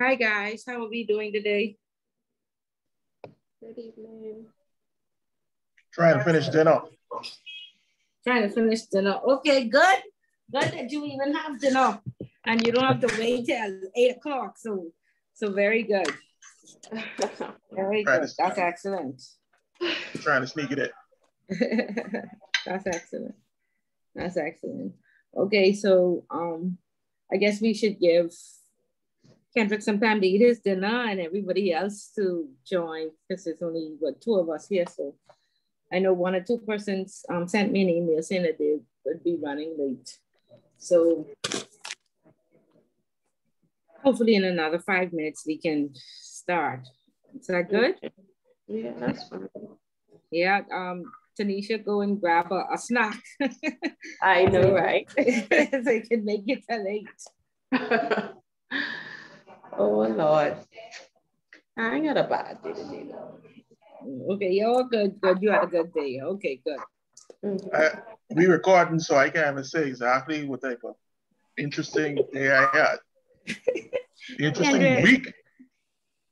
Hi guys, how are we doing today? Good evening. Trying to finish dinner. Trying to finish dinner. Okay, good. Good that you even have dinner and you don't have to wait till 8 o'clock. So very good. Very good. That's excellent. Trying to sneak it in. That's excellent. That's excellent. Okay, so I guess we should give Kendrick some time to eat his dinner and everybody else to join because there's only two of us here. So I know 1 or 2 persons sent me an email saying that they would be running late. So hopefully in another 5 minutes we can start. Is that good? Yeah, that's fine. Yeah, Tanisha, go and grab a snack. I know, right? So you can make it till 8. Oh Lord. I ain't got a bad day today though. Okay, you're good. You had a good day. Okay, good. We recording, so I can't even say exactly what type of interesting day I had. Interesting week.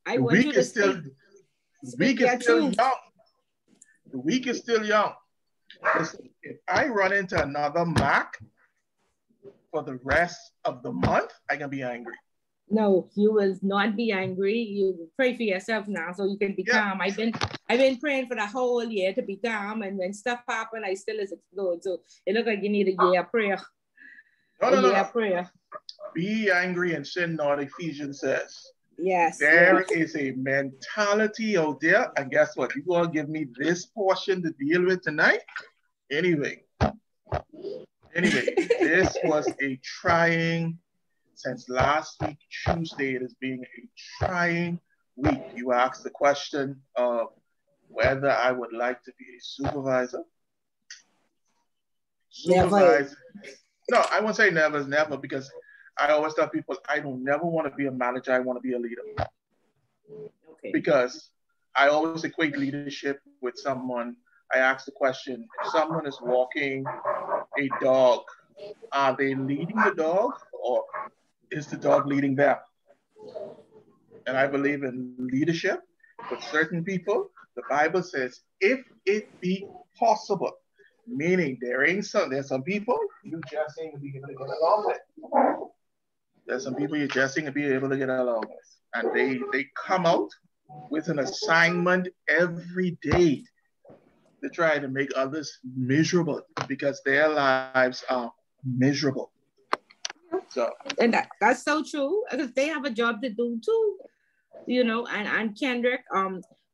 The week is still young. The week is still young. If I run into another Mac for the rest of the month, I can be angry. No, you will not be angry. You pray for yourself now so you can be calm. I've been praying for the whole year to be calm, and when stuff happen, I still is explode. So it looks like you need a year of prayer. No. Prayer. Be angry and sin not, Ephesians says. Yes. There is a mentality out there, and guess what? You gonna give me this portion to deal with tonight? Anyway, this was a trying. Since last week, Tuesday, it is being a trying week. You asked the question of whether I would like to be a supervisor. Supervisor. No, I won't say never is never, because I always tell people I don't never want to be a manager. I want to be a leader. Okay. Because I always equate leadership with someone. I ask the question, if someone is walking a dog, are they leading the dog or is the dog leading them? And I believe in leadership with certain people. The Bible says, if it be possible, meaning there's some people you just ain't gonna be able to get along with. There's some people you just ain't gonna be able to get along with. And they come out with an assignment every day to try to make others miserable because their lives are miserable. So, and that's so true because they have a job to do too, you know. And Kendrick,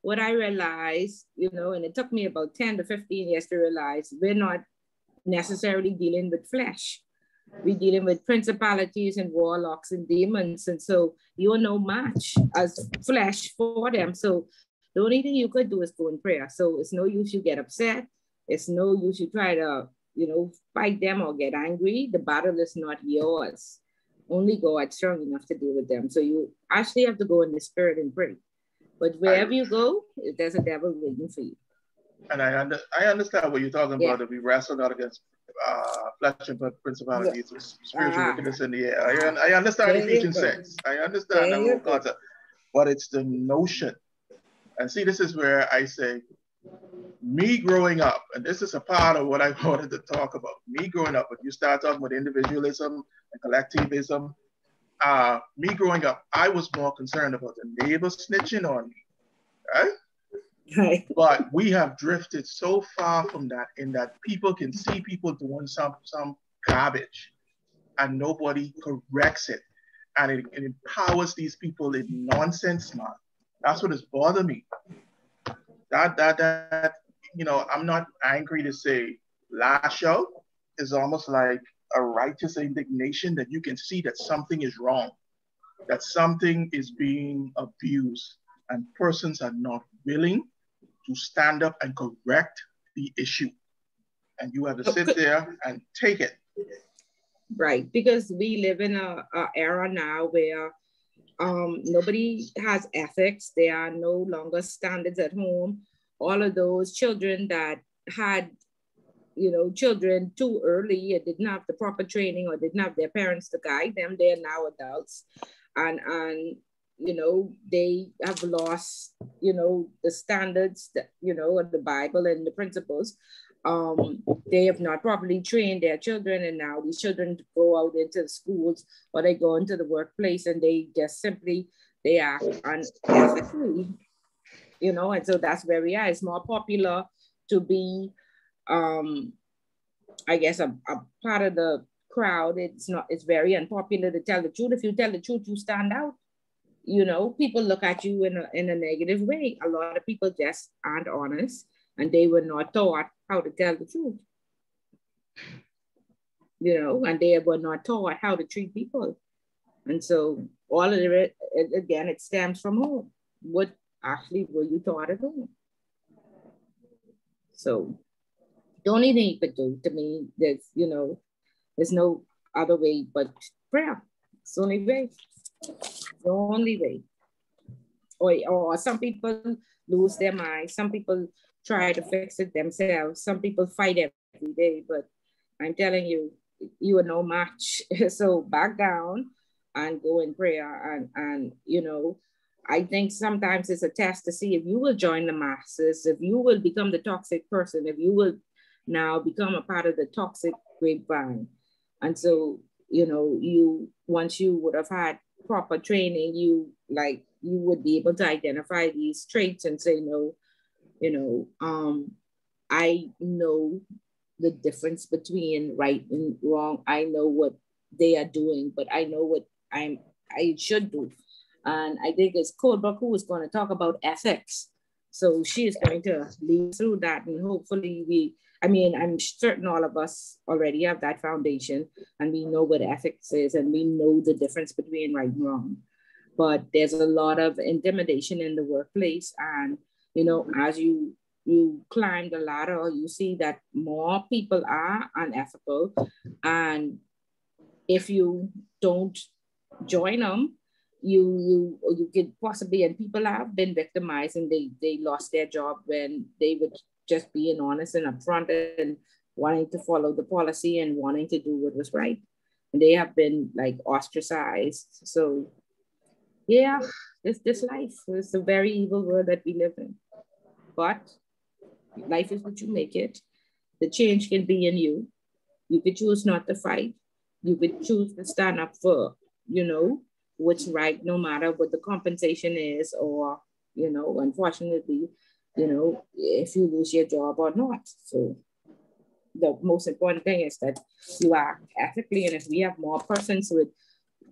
what I realized, you know, and it took me about 10 to 15 years to realize we're not necessarily dealing with flesh. We're dealing with principalities and warlocks and demons. And so you're no match as flesh for them. So the only thing you could do is go in prayer. So it's no use you get upset. It's no use you try to, you know, fight them or get angry. The battle is not yours. Only God's strong enough to deal with them. So you actually have to go in the spirit and pray. But wherever you go, there's a devil waiting for you. And I understand what you're talking about, that we wrestle not against flesh and blood principalities, spiritual wickedness in the air. I understand Ephesians 6. I understand that whole concept. But it's the notion. And see, this is where I say, me growing up, and this is a part of what I wanted to talk about. Me growing up, when you start talking about individualism and collectivism, me growing up, I was more concerned about the neighbor snitching on me, right? Right. But we have drifted so far from that, in that people can see people doing some garbage and nobody corrects it. And it empowers these people in nonsense, man. That's what has bothered me. That you know, I'm not angry to say lash out is almost like a righteous indignation that you can see that something is wrong, that something is being abused, and persons are not willing to stand up and correct the issue. And you have to sit there and take it. Right, because we live in a era now where nobody has ethics. There are no longer standards at home. All of those children that had, you know, children too early and didn't have the proper training or didn't have their parents to guide them, they're now adults. And you know, they have lost, you know, the standards that, you know, of the Bible and the principles. They have not properly trained their children, and now these children go out into the schools or they go into the workplace and they just simply, they act unethically, you know. And so that's where we are. It's more popular to be, I guess, a part of the crowd. It's very unpopular to tell the truth. If you tell the truth, you stand out. You know, people look at you in a negative way. A lot of people just aren't honest, and they were not taught how to tell the truth. You know, and they were not taught how to treat people. And so all of it, again, it stems from home. What actually were you taught at home? So the only thing you could do, to me, there's no other way but prayer. It's the only way. The only way. Or some people lose their mind. Some people try to fix it themselves. Some people fight every day, but I'm telling you, you are no match. So back down and go in prayer. And you know, I think sometimes it's a test to see if you will join the masses, if you will become the toxic person, if you will now become a part of the toxic grapevine. And so, you know, once you would have had proper training, you would be able to identify these traits and say, no, you know, I know the difference between right and wrong. I know what they are doing, but I know what I should do. And I think it's Codebrook who is going to talk about ethics. So she is going to lead through that, and hopefully I'm certain all of us already have that foundation and we know what ethics is and we know the difference between right and wrong. But there's a lot of intimidation in the workplace. And, you know, as you climb the ladder, you see that more people are unethical. And if you don't join them, you could possibly, and people have been victimized and they lost their job when they would just being honest and upfront and wanting to follow the policy and wanting to do what was right. And they have been like ostracized. So yeah, this life is a very evil world that we live in. But life is what you make it. The change can be in you. You could choose not to fight. You could choose to stand up for, you know, what's right, no matter what the compensation is or you know, unfortunately, you know, if you lose your job or not. So the most important thing is that you act ethically, and if we have more persons with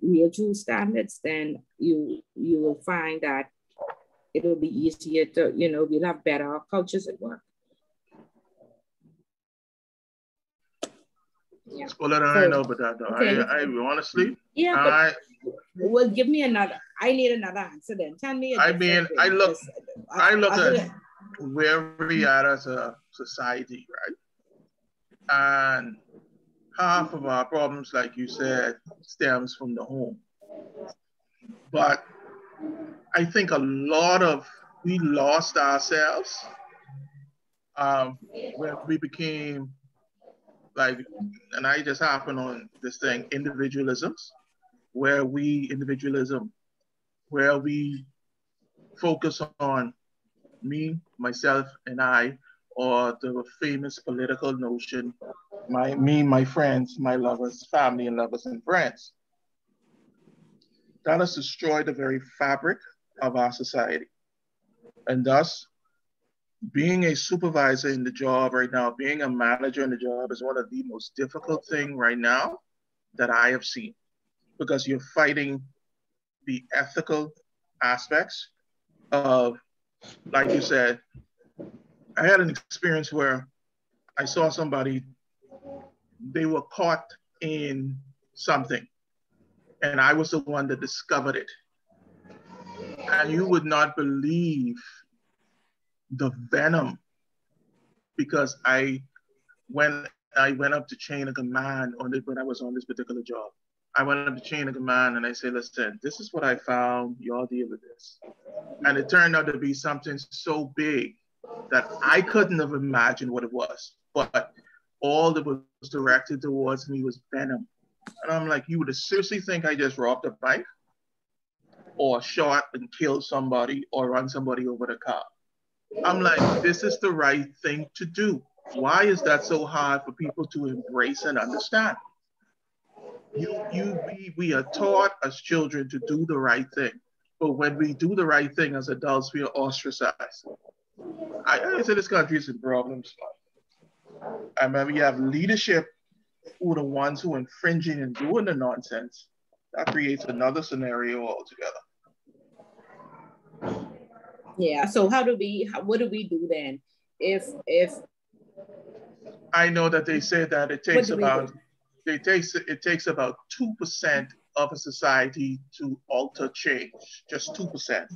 real true standards, then you will find that it will be easier to, you know, we'll have better cultures at work. Yeah. Well, I don't know about that though. Okay. I honestly, yeah, well, give me another. I need another answer then. Tell me. I mean, I look at where we are as a society, right? And half of our problems, like you said, stems from the home. But I think a lot of we lost ourselves where we became like, and I just happened on this thing, individualisms, where we focus on me, myself, and I, or the famous political notion, me, my friends, my lovers, family and lovers and friends. That has destroyed the very fabric of our society. And thus, being a supervisor in the job right now, being a manager in the job is one of the most difficult things right now that I have seen, because you're fighting the ethical aspects of, like you said, I had an experience where I saw somebody, they were caught in something, and I was the one that discovered it. And you would not believe the venom, because when I went up to chain of command when I was on this particular job, I went up to chain of command and I said, listen, this is what I found, y'all deal with this. And it turned out to be something so big that I couldn't have imagined what it was. But all that was directed towards me was venom. And I'm like, you would seriously think I just robbed a bank or shot and killed somebody or run somebody over the car? I'm like, this is the right thing to do. Why is that so hard for people to embrace and understand? We are taught as children to do the right thing. But when we do the right thing as adults, we are ostracized. I say this country is in problems. I remember you have leadership who are the ones who are infringing and doing the nonsense. That creates another scenario altogether. Yeah. So what do we do then? If I know that they say that it takes about 2% of a society to alter change, just 2%.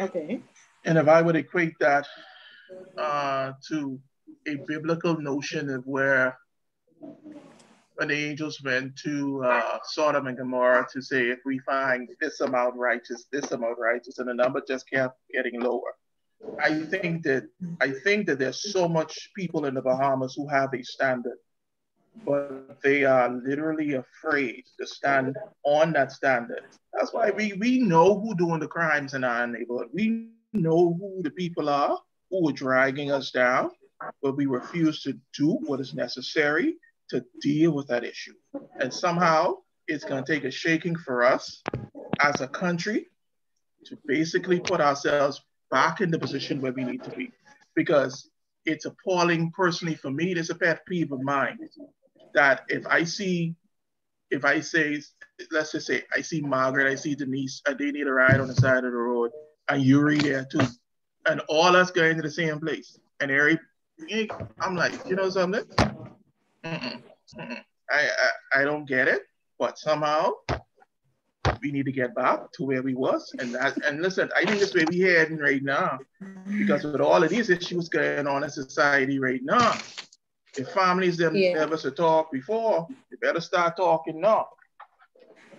Okay. And if I would equate that to a biblical notion of where when the angels went to Sodom and Gomorrah to say, if we find this amount righteous, and the number just kept getting lower. I think that there's so much people in the Bahamas who have a standard, but they are literally afraid to stand on that standard. That's why we know who doing the crimes in our neighborhood. We know who the people are who are dragging us down, but we refuse to do what is necessary to deal with that issue. And somehow it's going to take a shaking for us as a country to basically put ourselves back in the position where we need to be. Because it's appalling personally for me, there's a pet peeve of mine that if I say, let's just say, I see Margaret, I see Denise, and they need a ride on the side of the road, and Yuri there too, and all us going to the same place, and I'm like, you know something? I don't get it, but somehow we need to get back to where we was, and listen, I think that's where we heading right now, because with all of these issues going on in society right now, if families never to talk before, they better start talking now.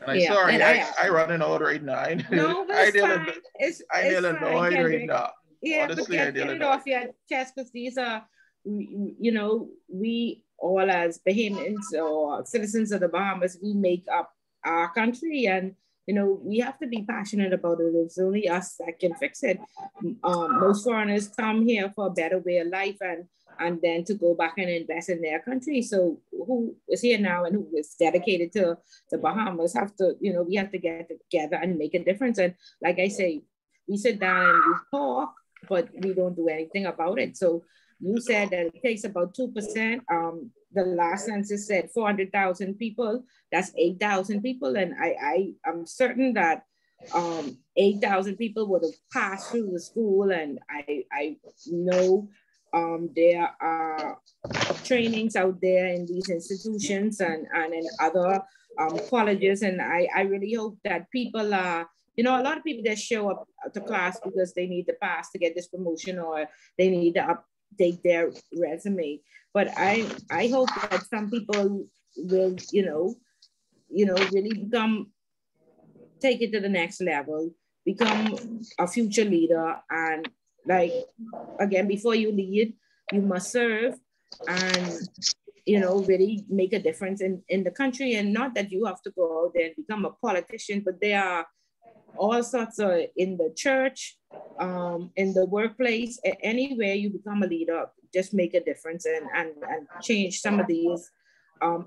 And I running out right now. No, but it's fine. I feel annoyed right now. Yeah, honestly, but get it off your chest, because these are, you know, we all as Bahamians or citizens of the Bahamas, we make up our country, and you know, we have to be passionate about it. It's only us that can fix it. Most foreigners come here for a better way of life, and then to go back and invest in their country. So who is here now and who is dedicated to the Bahamas have to, you know, we have to get together and make a difference. And like I say, we sit down and we talk, but we don't do anything about it. So you said that it takes about 2%. The last census said 400,000 people. That's 8,000 people. And I'm certain that 8,000 people would have passed through the school. And I know there are trainings out there in these institutions and in other colleges. And I really hope that people are, you know, a lot of people just show up to class because they need to pass to get this promotion, or they need to update their resume. But I hope that some people will, really take it to the next level, become a future leader. And like, again, before you lead, you must serve and, really make a difference in the country. And not that you have to go out there and become a politician, but there are all sorts of, in the church, in the workplace, anywhere you become a leader, just make a difference and change some of these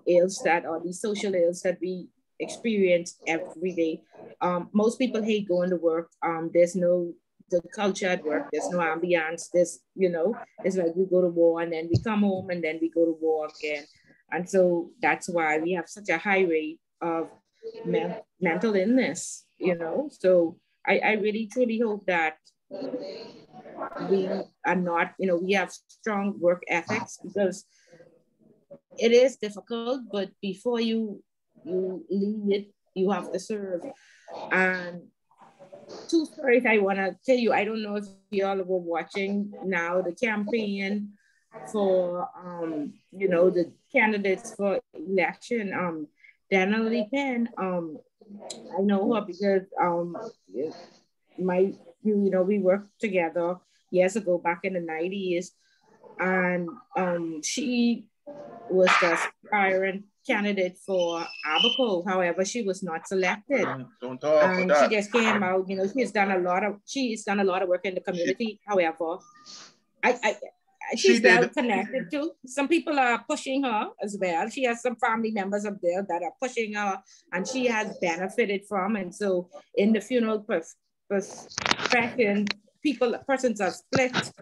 ills these social ills that we experience every day. Most people hate going to work. There's no the culture at work, there's no ambiance. It's like we go to war and then we come home and then we go to war again. And so that's why we have such a high rate of mental illness, So I really truly hope that we are not, we have strong work ethics, because it is difficult, but before you lead, you have to serve. And two stories I want to tell you. I don't know if you all were watching now the campaign for, the candidates for election. Danielle Lee Penn, I know her because we worked together years ago back in the 90s, and she was the aspiring candidate for Abaco. However, she was not selected. Don't talk and about that. She just came out. She's done a lot of work in the community. However, she's well connected too. Some people are pushing her as well. She has some family members up there that are pushing her, and she has benefited from. And so in the funeral profession, persons are split.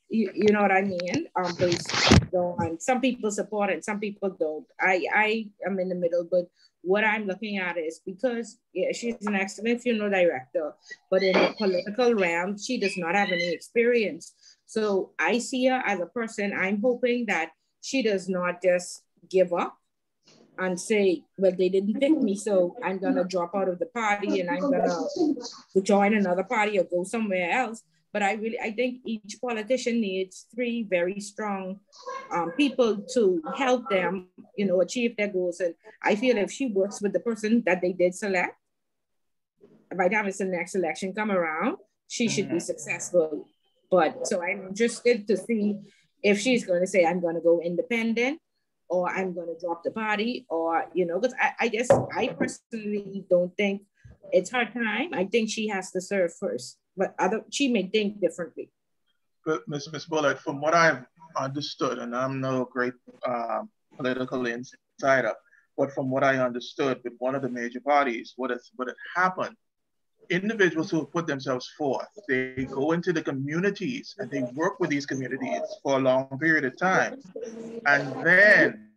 You know what I mean? Based on, some people support and some people don't. I am in the middle, but what I'm looking at is, because she's an excellent funeral director, but in the political realm, she does not have any experience. So I see her as a person. I'm hoping that she does not just give up and say, well, they didn't pick me, so I'm gonna drop out of the party and I'm gonna join another party or go somewhere else. But I think each politician needs 3 very strong people to help them, achieve their goals. And I feel if she works with the person that they did select, by the time it's the next election come around, she should be successful. But so I'm interested to see if she's going to say, I'm going to go independent, or I'm going to drop the party, or, because I personally don't think it's her time. I think she has to serve first, but she may think differently. But Ms. Bullard, from what I've understood, and I'm no great political insider, but from what I understood with one of the major parties, what had happened, individuals who have put themselves forth, they go into the communities and they work with these communities for a long period of time. And then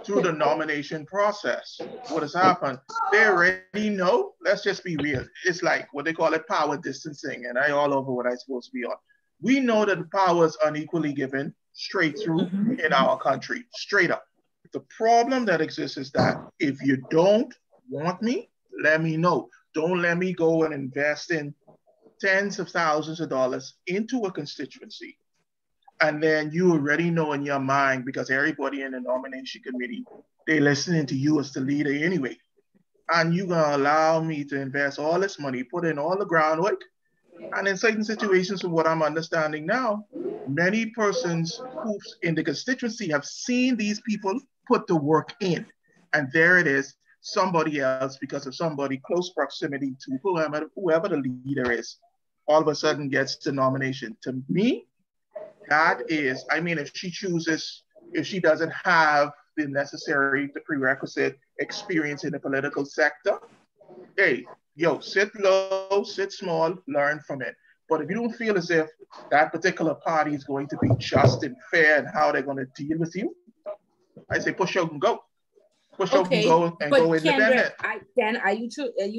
through the nomination process, what has happened, they already know, let's just be real. It's like what they call it power distancing, and I all over what I'm supposed to be on. We know that the power is unequally given straight through in our country, straight up. The problem that exists is that if you don't want me, let me know. Don't let me go and invest in tens of thousands of dollars into a constituency. And then you already know in your mind, because everybody in the nomination committee, they're listening to you as the leader anyway. And you're gonna allow me to invest all this money, put in all the groundwork. And in certain situations, from what I'm understanding now, many persons who in the constituency have seen these people put the work in. And there it is, somebody else, because of somebody close proximity to whoever the leader is, all of a sudden gets the nomination. To me, that is, if she doesn't have the prerequisite experience in the political sector, hey, yo, sit low, sit small, learn from it. But if you don't feel as if that particular party is going to be just and fair and how they're going to deal with you, I say push out and go. Push out and Okay, go and but go independent. then are you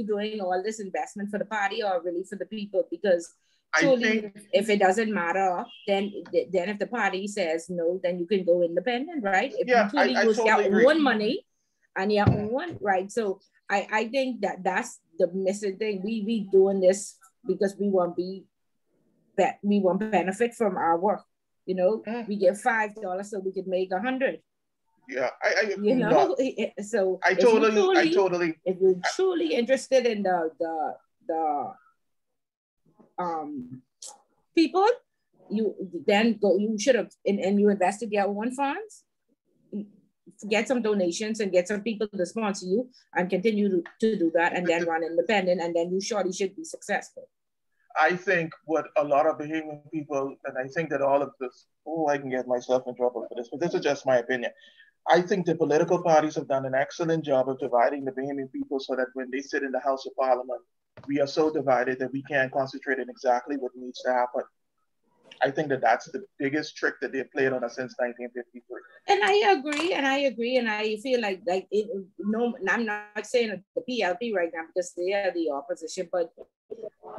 doing all this investment for the party or really for the people? Because I truly, think if it doesn't matter, then if the party says no, then you can go independent, right? If you truly use totally your agree. own money and your own, right? So I think that's the missing thing. We doing this because we want benefit from our work. You know, we get $5 so we could make 100. Yeah, you know, so I totally. If you're truly interested in the people, you should have, and you invested your own funds, get some donations and get some people to sponsor you and continue to do that, and then run independent, and then you surely should be successful. I think what a lot of Bahamian people, and I think that all of this, I can get myself in trouble for this, but this is just my opinion. I think the political parties have done an excellent job of dividing the Bahamian people so that when they sit in the House of Parliament, we are so divided that we can't concentrate on exactly what needs to happen. I think that that's the biggest trick that they've played on us since 1953. And I agree, and I feel like I'm not saying the PLP right now because they are the opposition, but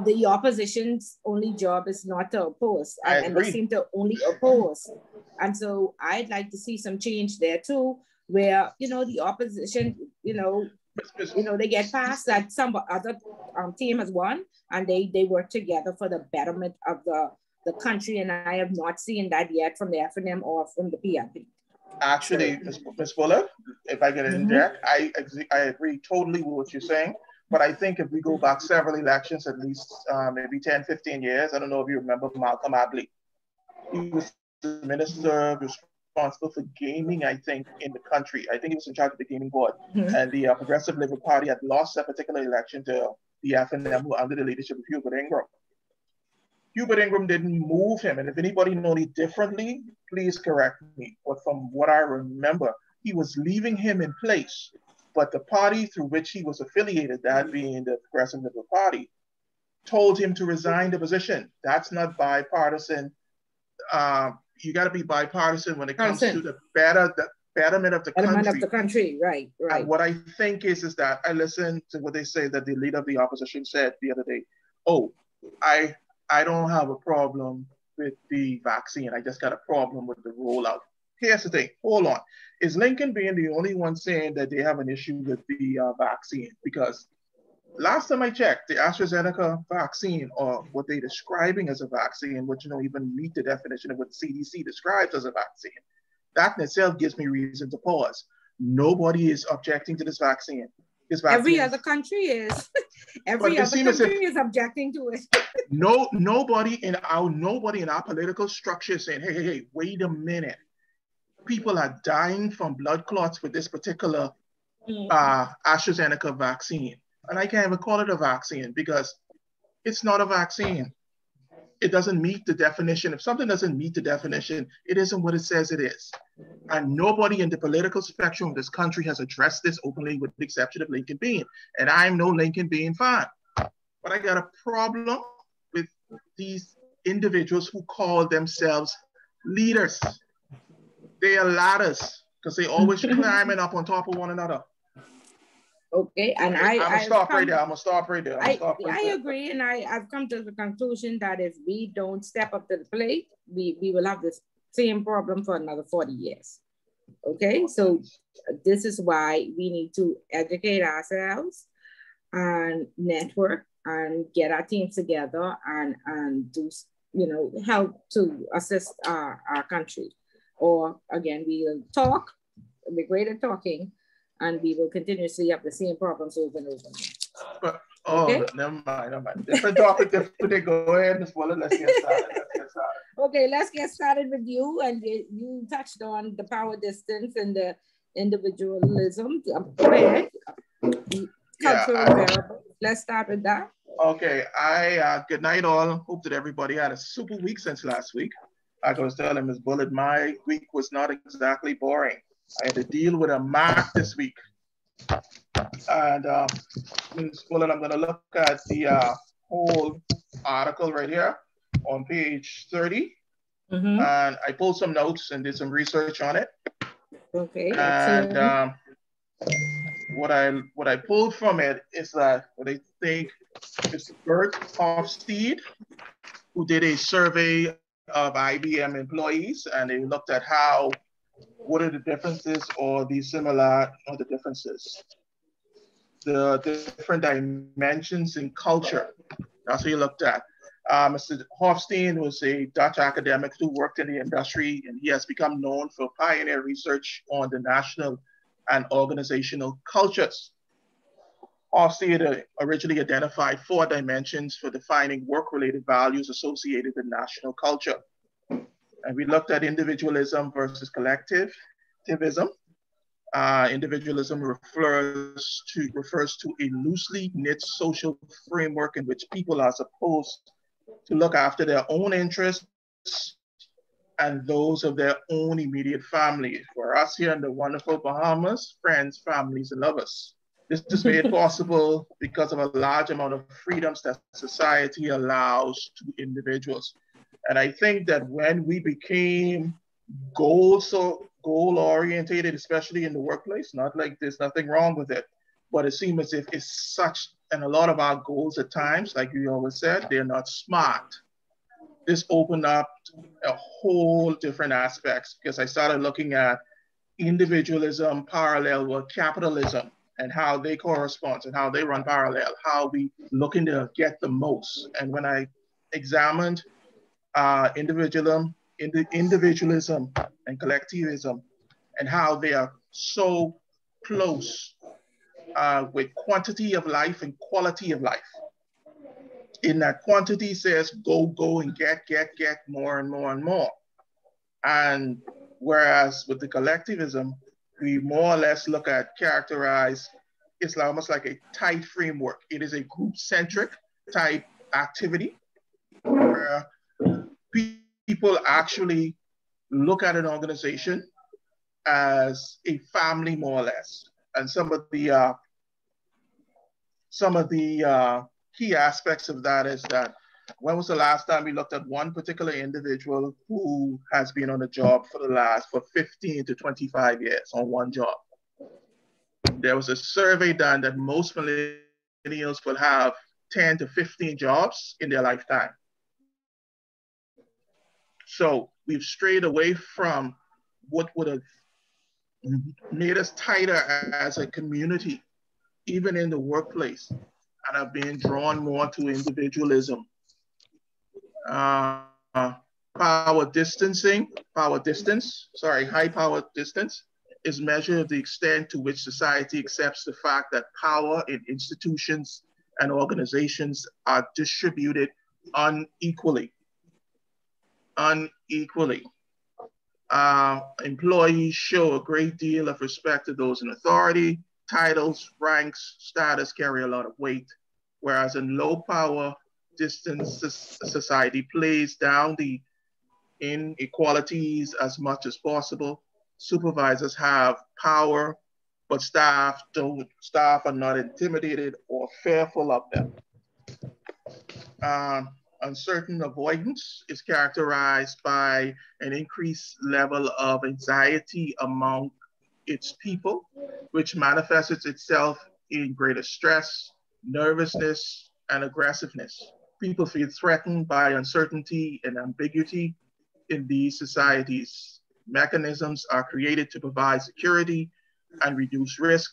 the opposition's only job is not to oppose, and they seem to only oppose. And so I'd like to see some change there too, where the opposition, they get past that some other team has won, and they work together for the betterment of the country. And I have not seen that yet from the FNM or from the PLP. Actually, Ms. Fuller, if I can interject, I agree totally with what you're saying. But I think if we go back several elections, at least maybe 10, 15 years, I don't know if you remember Malcolm Abley. He was the minister responsible for gaming, I think, in the country. I think he was in charge of the gaming board. And the Progressive Liberal Party had lost that particular election to the FNM, who under the leadership of Hubert Ingram. Hubert Ingram didn't move him. And if anybody knows it differently, please correct me. But from what I remember, he was leaving him in place. But the party through which he was affiliated, that being the Progressive Liberal Party, told him to resign the position. That's not bipartisan. You got to be bipartisan when it comes to the betterment of the country. Right. And what I think is that I listened to what they say that the leader of the opposition said the other day. Oh, I don't have a problem with the vaccine. I just got a problem with the rollout. Here's the thing. Hold on. Is Lincoln being the only one saying that they have an issue with the vaccine? Because last time I checked, the AstraZeneca vaccine, or what they're describing as a vaccine, which even meet the definition of what CDC describes as a vaccine, that in itself gives me reason to pause. Nobody is objecting to this vaccine. Every other country is. Every other country is objecting to it. Nobody in our political structure is saying, hey, wait a minute. People are dying from blood clots with this particular AstraZeneca vaccine. And I can't even call it a vaccine because it's not a vaccine. It doesn't meet the definition. If something doesn't meet the definition, it isn't what it says it is. And nobody in the political spectrum of this country has addressed this openly with the exception of Lincoln Bean. And I'm no Lincoln Bean fan. But I got a problem with these individuals who call themselves leaders. They are ladders because they always climbing up on top of one another. Okay, and I'm gonna stop right there. I agree, and I've come to the conclusion that if we don't step up to the plate, we will have the same problem for another 40 years. Okay, so this is why we need to educate ourselves and network and get our teams together and do, help to assist our country. Or again, we will talk, we're great at talking, and we will continuously have the same problems over and over. But, okay? Never mind. Different topic, go ahead, Ms. Fuller, let's get started. Okay, let's get started with you. And you touched on the power distance and the individualism. Go ahead. Cultural variable. Let's start with that. Okay, good night all. Hope that everybody had a super week since last week. I was telling Ms. Bullitt, my week was not exactly boring. I had to deal with a mark this week. And I'm going to look at the whole article right here on page 30. Mm-hmm. And I pulled some notes and did some research on it. Okay, and excellent. what I pulled from it is that what I think is Bert Hofstede, who did a survey of IBM employees, and they looked at what are the differences or the differences, the different dimensions in culture. That's what he looked at. Mr. Hofstein was a Dutch academic who worked in the industry, and he has become known for pioneer research on the national and organizational cultures. Hofstein originally identified 4 dimensions for defining work-related values associated with national culture. And we looked at individualism versus collectivism. Individualism refers to a loosely knit social framework in which people are supposed to look after their own interests and those of their own immediate family. For us here in the wonderful Bahamas, friends, families, and lovers. This is made possible because of a large amount of freedoms that society allows to individuals. And I think that when we became goal-orientated, especially in the workplace, not like there's nothing wrong with it, but it seems as if it's such, and a lot of our goals at times, like you always said, they're not smart. This opened up a whole different aspects, because I started looking at individualism parallel with capitalism and how they correspond and how they run parallel, how we looking to get the most. And when I examined individualism and collectivism and how they are so close with quantity of life and quality of life. In that quantity says go and get more and more and more. And whereas with the collectivism, we more or less characterize it's almost like a tight framework. It is a group-centric type activity where people actually look at an organization as a family, more or less. And some of the key aspects of that is that when was the last time we looked at one particular individual who has been on a job for 15 to 25 years on one job? There was a survey done that most millennials will have 10 to 15 jobs in their lifetime. So we've strayed away from what would have made us tighter as a community, even in the workplace, and have been drawn more to individualism. High power distance is measured of the extent to which society accepts the fact that power in institutions and organizations are distributed unequally. Employees show a great deal of respect to those in authority. Titles, ranks, status carry a lot of weight, whereas in low power distance society plays down the inequalities as much as possible. Supervisors have power, but staff don't. Staff are not intimidated or fearful of them. Uncertain avoidance is characterized by an increased level of anxiety among its people, which manifests itself in greater stress, nervousness, and aggressiveness. People feel threatened by uncertainty and ambiguity in these societies. Mechanisms are created to provide security and reduce risk.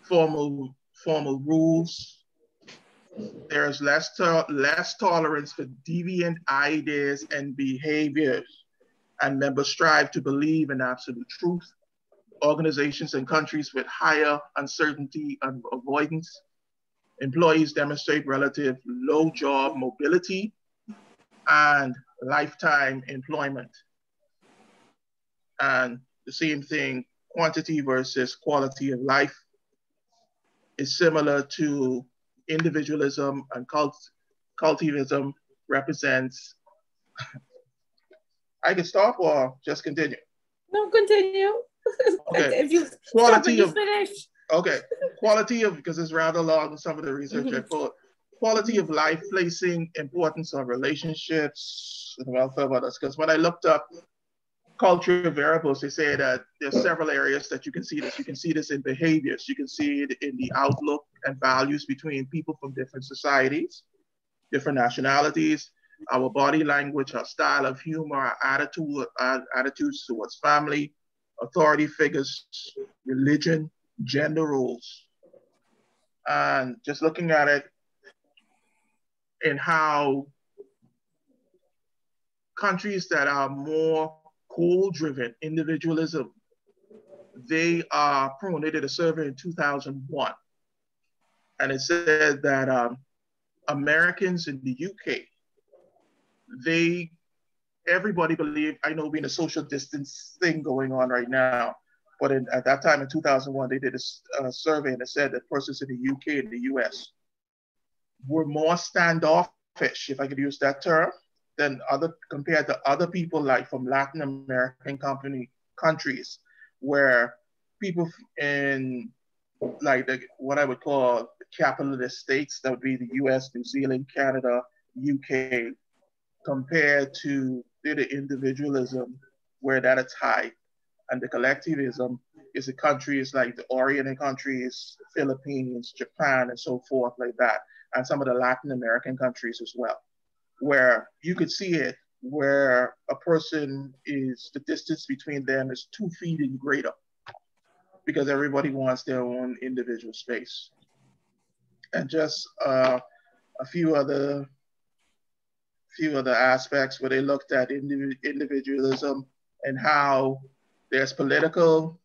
Formal rules. There's less tolerance for deviant ideas and behaviors, and members strive to believe in absolute truth. Organizations and countries with higher uncertainty and avoidance. Employees demonstrate relative low job mobility and lifetime employment. And the same thing, quantity versus quality of life is similar to individualism, and cultivism represents. I can stop or just continue? No, continue. Okay. If you quality stop of finish. Okay, quality of, because it's rather long in some of the research I put, quality of life, placing importance on relationships and welfare of others. Because when I looked up cultural variables, they say that there's several areas that you can see this. You can see this in behaviors. You can see it in the outlook and values between people from different societies, different nationalities, our body language, our style of humor, our attitudes towards family, authority figures, religion, gender roles. And just looking at it in how countries that are more goal-driven, individualism, they are prone. They did a survey in 2001, and it said that Americans in the UK, everybody believed, I know being a social distance thing going on right now, but at that time in 2001, they did a survey and it said that persons in the UK and the US were more standoffish, if I could use that term, than compared to other people like from Latin American countries, where people in like what I would call the capitalist states, that would be the US, New Zealand, Canada, UK, compared to the individualism where that is high, and the collectivism is the countries like the Oriental countries, Philippines, Japan, and so forth like that, and some of the Latin American countries as well, where you could see it where a person is, the distance between them is 2 feet and greater, because everybody wants their own individual space. And just a few other aspects where they looked at individualism and how there's political,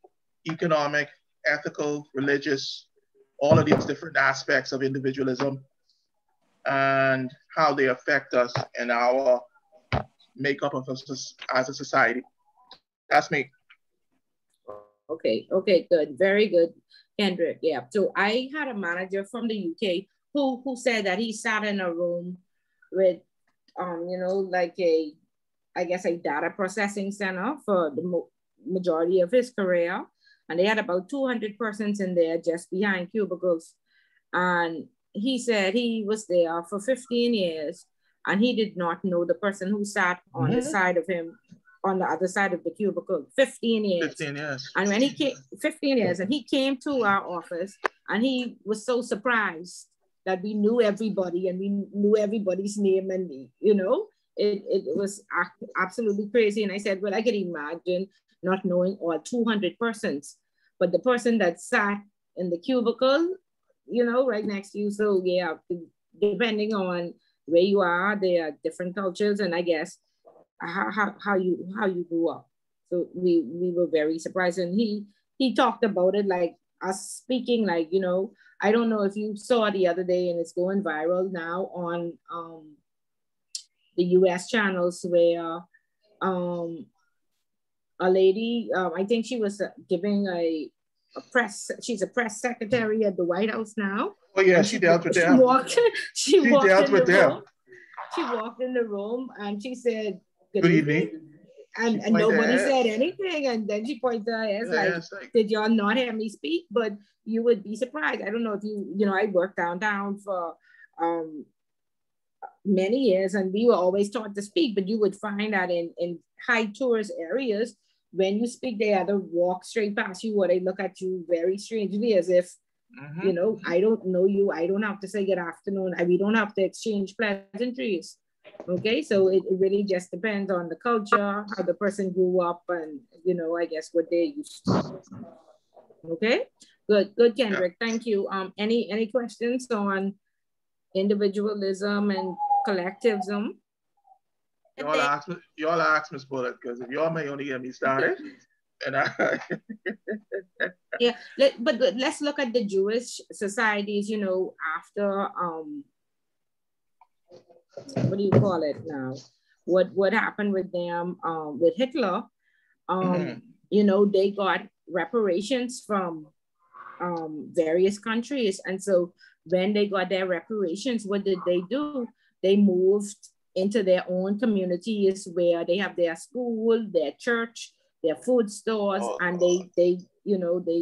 economic, ethical, religious, all of these different aspects of individualism and how they affect us and our makeup of us as a society. That's me. Okay, good, very good, Kendrick. Yeah. So I had a manager from the UK who said that he sat in a room with, like I guess a data processing center for the majority of his career, and they had about 200 persons in there just behind cubicles, and he said he was there for 15 years and he did not know the person who sat on the side of him on the other side of the cubicle. 15 years. 15 years. And when he came, 15 years, and he came to our office and he was so surprised that we knew everybody and we knew everybody's name, and it was absolutely crazy. And I said, well, I could imagine not knowing all 200 persons, but the person that sat in the cubicle, right next to you. So yeah, depending on where you are, there are different cultures, and I guess how you grew up. So we were very surprised, and he talked about it like us speaking, like, I don't know if you saw the other day, and it's going viral now on the US channels, where a lady, I think she was giving she's a press secretary at the White House now. Oh yeah, she dealt with them. She walked in the room and she said, good evening. And nobody said anything. And then she pointed to her ass like, did y'all not hear me speak? But you would be surprised. I don't know if I worked downtown for many years, and we were always taught to speak, but you would find that in high tourist areas, when you speak, they either walk straight past you or they look at you very strangely as if, I don't know you. I don't have to say good afternoon. We don't have to exchange pleasantries. Okay, so it really just depends on the culture, how the person grew up, and, I guess what they're used to. Okay, good, Kendrick. Yeah. Thank you. Any questions on individualism and collectivism? Y'all ask Miss Bullet, because if y'all may only get me started, and yeah, but let's look at the Jewish societies, after what do you call it now? What happened with them with Hitler? They got reparations from various countries, and so when they got their reparations, what did they do? They moved into their own communities where they have their school, their church, their food stores, and they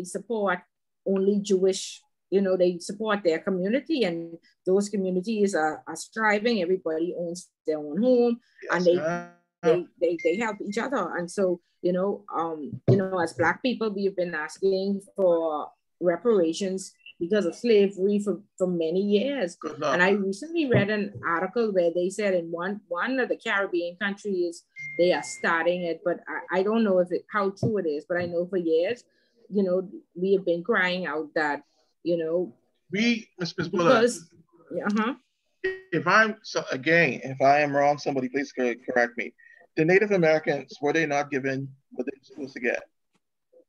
support only Jewish, you know, they support their community, and those communities are striving. Everybody owns their own home, and they help each other. And so, you know, as Black people, we've been asking for reparations because of slavery for many years. And I recently read an article where they said in one of the Caribbean countries, they are starting it, but I don't know how true it is, but I know for years, you know, we have been crying out that, you know, Ms. Bullard, if I am wrong, somebody please correct me. The Native Americans, were they not given what they were supposed to get?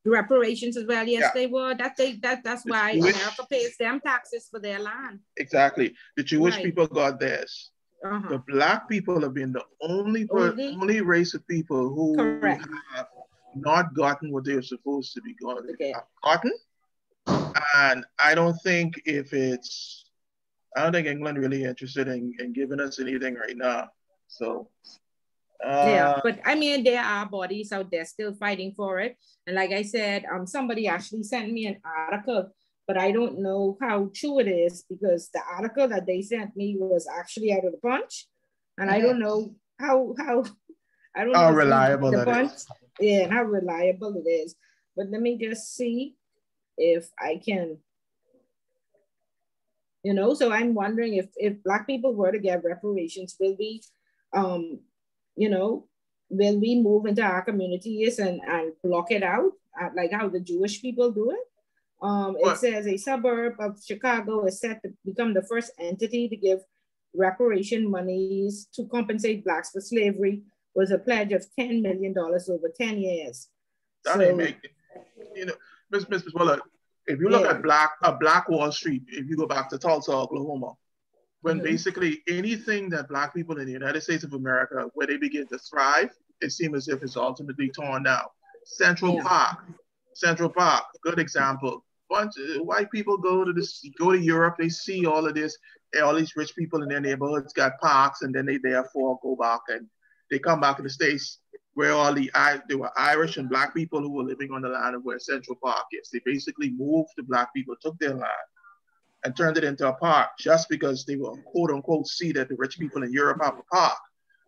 Reparations as well, yes, they were. That's why America pays them taxes for their land. Exactly. The Jewish people got theirs. The Black people have been the only race of people who have not gotten what they were supposed to be gotten. And I don't think England really interested in giving us anything right now. So yeah, but I mean, there are bodies out there still fighting for it. And like I said, somebody actually sent me an article, but I don't know how true it is, because the article that they sent me was actually out of the Punch. And I don't know how reliable that is. Yeah, and how reliable it is. But let me just see if I can, you know, so I'm wondering if Black people were to get reparations, will we, you know, will we move into our communities and block it out, like how the Jewish people do it? It says a suburb of Chicago is set to become the first entity to give reparation monies to compensate Blacks for slavery, was a pledge of $10 million over 10 years. That ain't making, you know, Ms. Bullard, if you look at Black Wall Street, if you go back to Tulsa, Oklahoma, when basically anything that Black people in the United States of America, where they begin to thrive, it seems as if it's ultimately torn down. Central Park, good example. Bunch of white people go to Europe, they see all of this, all these rich people in their neighborhoods got parks, and then they therefore go back and they come back to the States where there were Irish and Black people who were living on the land of where Central Park is. They basically moved the Black people, took their land, and turned it into a park just because they will quote unquote see that the rich people in Europe have a park.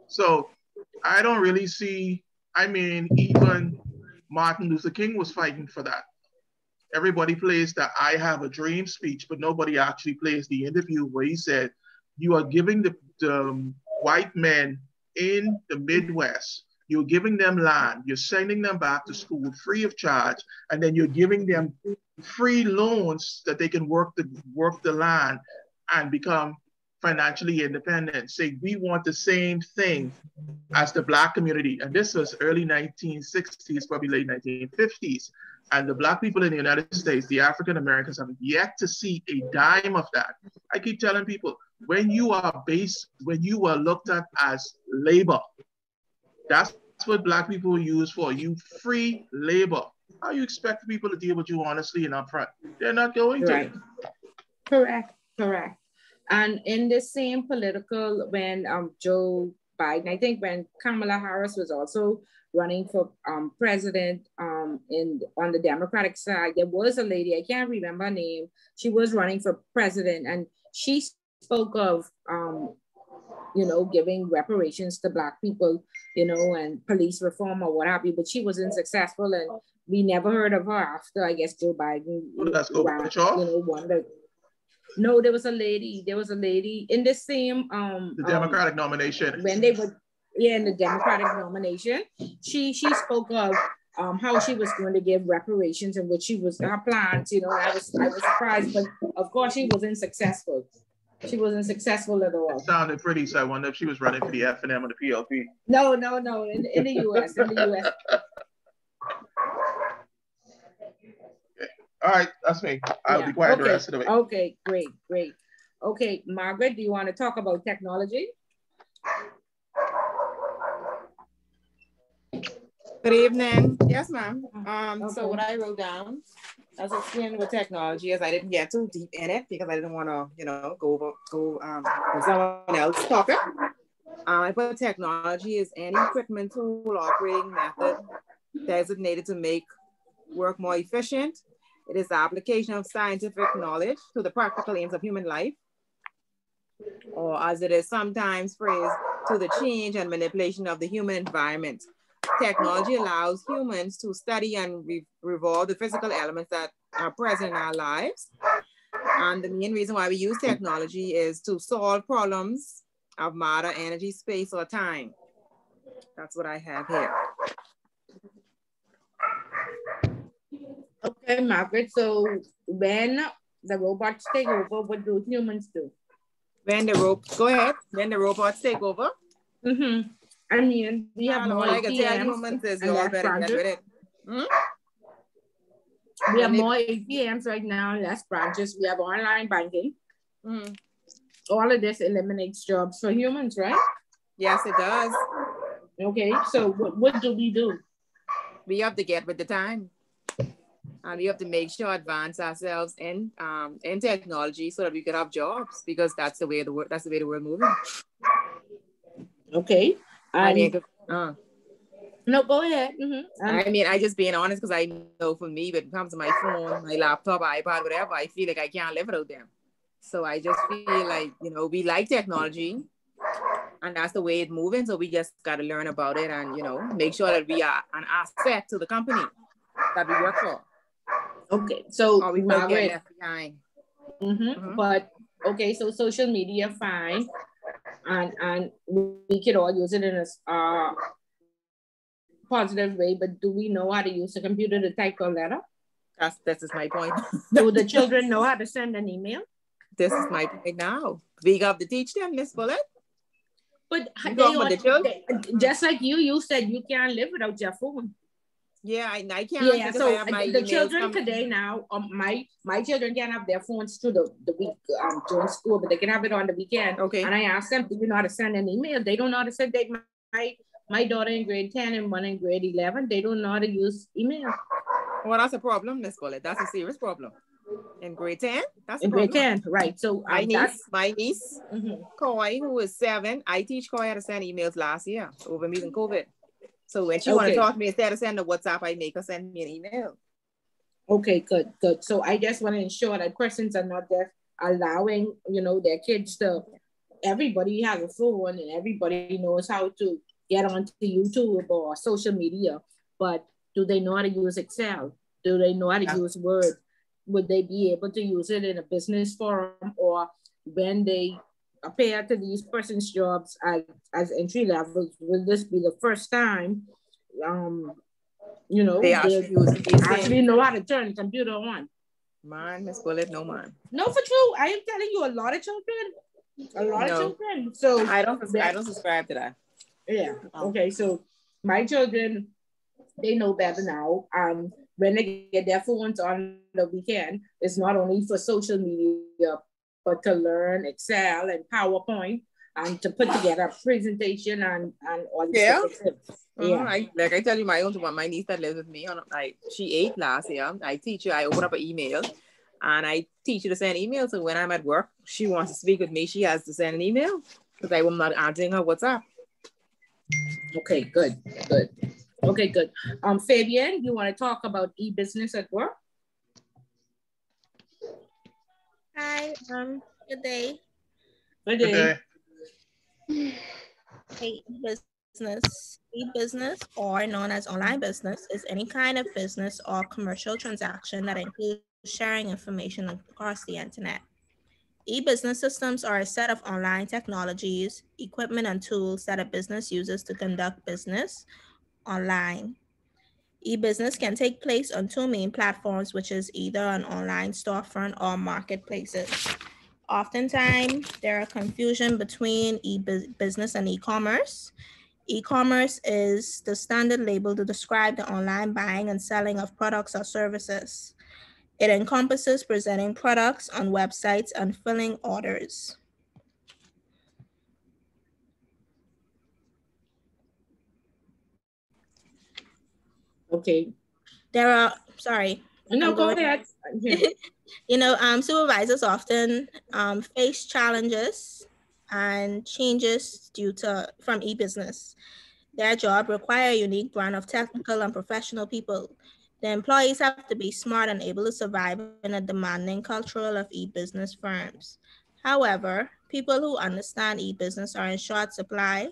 So I don't really see, I mean, even Martin Luther King was fighting for that. Everybody plays the I have a dream speech, but nobody actually plays the interview where he said, you are giving the white men in the Midwest, you're giving them land, you're sending them back to school free of charge, and then you're giving them free loans that they can work the land and become financially independent. Say, we want the same thing as the Black community. And this was early 1960s, probably late 1950s. And the Black people in the United States, the African Americans, have yet to see a dime of that. I keep telling people, when you are looked at as labor, that's what Black people are used for. You free labor. How you expect people to deal with you honestly and upfront? They're not going to. Right. Correct. And in the same political, when Joe Biden, I think when Kamala Harris was also running for president on the Democratic side, there was a lady, I can't remember her name, she was running for president, and she spoke of, you know, giving reparations to Black people, you know, and police reform or what have you, but she was unsuccessful, and we never heard of her after, I guess, Joe Biden, won No, there was a lady in the same the Democratic nomination. When they were in the Democratic nomination, she spoke of how she was going to give reparations and what she was her plans, you know. I was surprised, but of course she wasn't successful. She wasn't successful at all. It sounded pretty, so I wonder if she was running for the F&M or the PLP. No, in the US, All right, that's me. I'll be quiet the rest of the week. Okay, great. Okay, Margaret, do you want to talk about technology? Good evening. Yes, ma'am. So what I wrote down, I was explaining what technology is. I didn't get too deep in it because I didn't want to, you know, go with someone else talking. I put technology is any equipment, tool, operating method designated to make work more efficient. It is the application of scientific knowledge to the practical aims of human life, or as it is sometimes phrased, to the change and manipulation of the human environment. Technology allows humans to study and revolve the physical elements that are present in our lives. And the main reason why we use technology is to solve problems of matter, energy, space, or time. That's what I have here. Okay, Margaret. So when the robots take over, what do humans do? Go ahead. When the robots take over. Mm-hmm. I mean, we have more ATMs humans is all better get with it. We have more ATMs right now, less branches. We have online banking. All of this eliminates jobs for humans, right? Yes, it does. Okay, so what do? We have to get with the time. And we have to make sure advance ourselves in technology so that we could have jobs, because that's the way the world moving. Okay. No, go ahead. I mean, I just being honest, because I know for me, when it comes to my phone, my laptop, iPad, whatever, I feel like I can't live without them. So I just feel like, you know, we like technology and that's the way it's moving. So we just got to learn about it and, you know, make sure that we are an asset to the company that we work for. Okay, so or we will get left behind. But okay, so social media, fine, and we could all use it in a positive way. But do we know how to use a computer to type a letter? This is my point. Do the children know how to send an email? This is my point now. We got to teach them, Miss Bullet. But they, just like you said you can't live without your phone. Yeah, I can't. Yeah, so the children today now, my children can have their phones through the week during school, but they can have it on the weekend. Okay. And I asked them, do you know how to send an email? They don't know how to send. My daughter in grade 10 and one in grade 11, they don't know how to use email. Well, that's a problem, Miss Bullet. That's a serious problem. In grade 10, that's in grade 10, right? So my niece, Koi, who is 7, I teach Koi how to send emails last year over meeting COVID. So when she want to talk to me, instead of sending a WhatsApp, I make her send me an email. Okay, good. So I just want to ensure that persons are not there allowing, their kids to, everybody has a phone and everybody knows how to get onto YouTube or social media, but do they know how to use Excel? Do they know how to use Word? Would they be able to use it in a business forum, or when they appear to these persons' jobs as entry levels? Will this be the first time, they actually know how to turn the computer on? Man, Miss Bullet, no man. No, for true. I am telling you, a lot of children. So I don't subscribe to that. Yeah. Okay. So my children, they know better now. When they get their phones on the weekend, it's not only for social media, but to learn Excel and PowerPoint and to put together a presentation and all these things. Yeah. I tell you, my niece that lives with me, she 8 last year. I teach her, I open up an email and I teach her to send emails. So when I'm at work, she wants to speak with me, she has to send an email because I'm not answering her WhatsApp. Okay, good. Okay, good. Fabian, you want to talk about e-business at work? Hi, good day. Good day. Hey, e-business, or known as online business, is any kind of business or commercial transaction that includes sharing information across the internet. E-business systems are a set of online technologies, equipment, and tools that a business uses to conduct business online. E-business can take place on 2 main platforms, which is either an online storefront or marketplaces. Oftentimes, there are confusion between e-business and e-commerce. E-commerce is the standard label to describe the online buying and selling of products or services. It encompasses presenting products on websites and filling orders. Okay. No, go ahead. Supervisors often face challenges and changes from e-business. Their job requires a unique brand of technical and professional people. The employees have to be smart and able to survive in a demanding culture of e-business firms. However, people who understand e-business are in short supply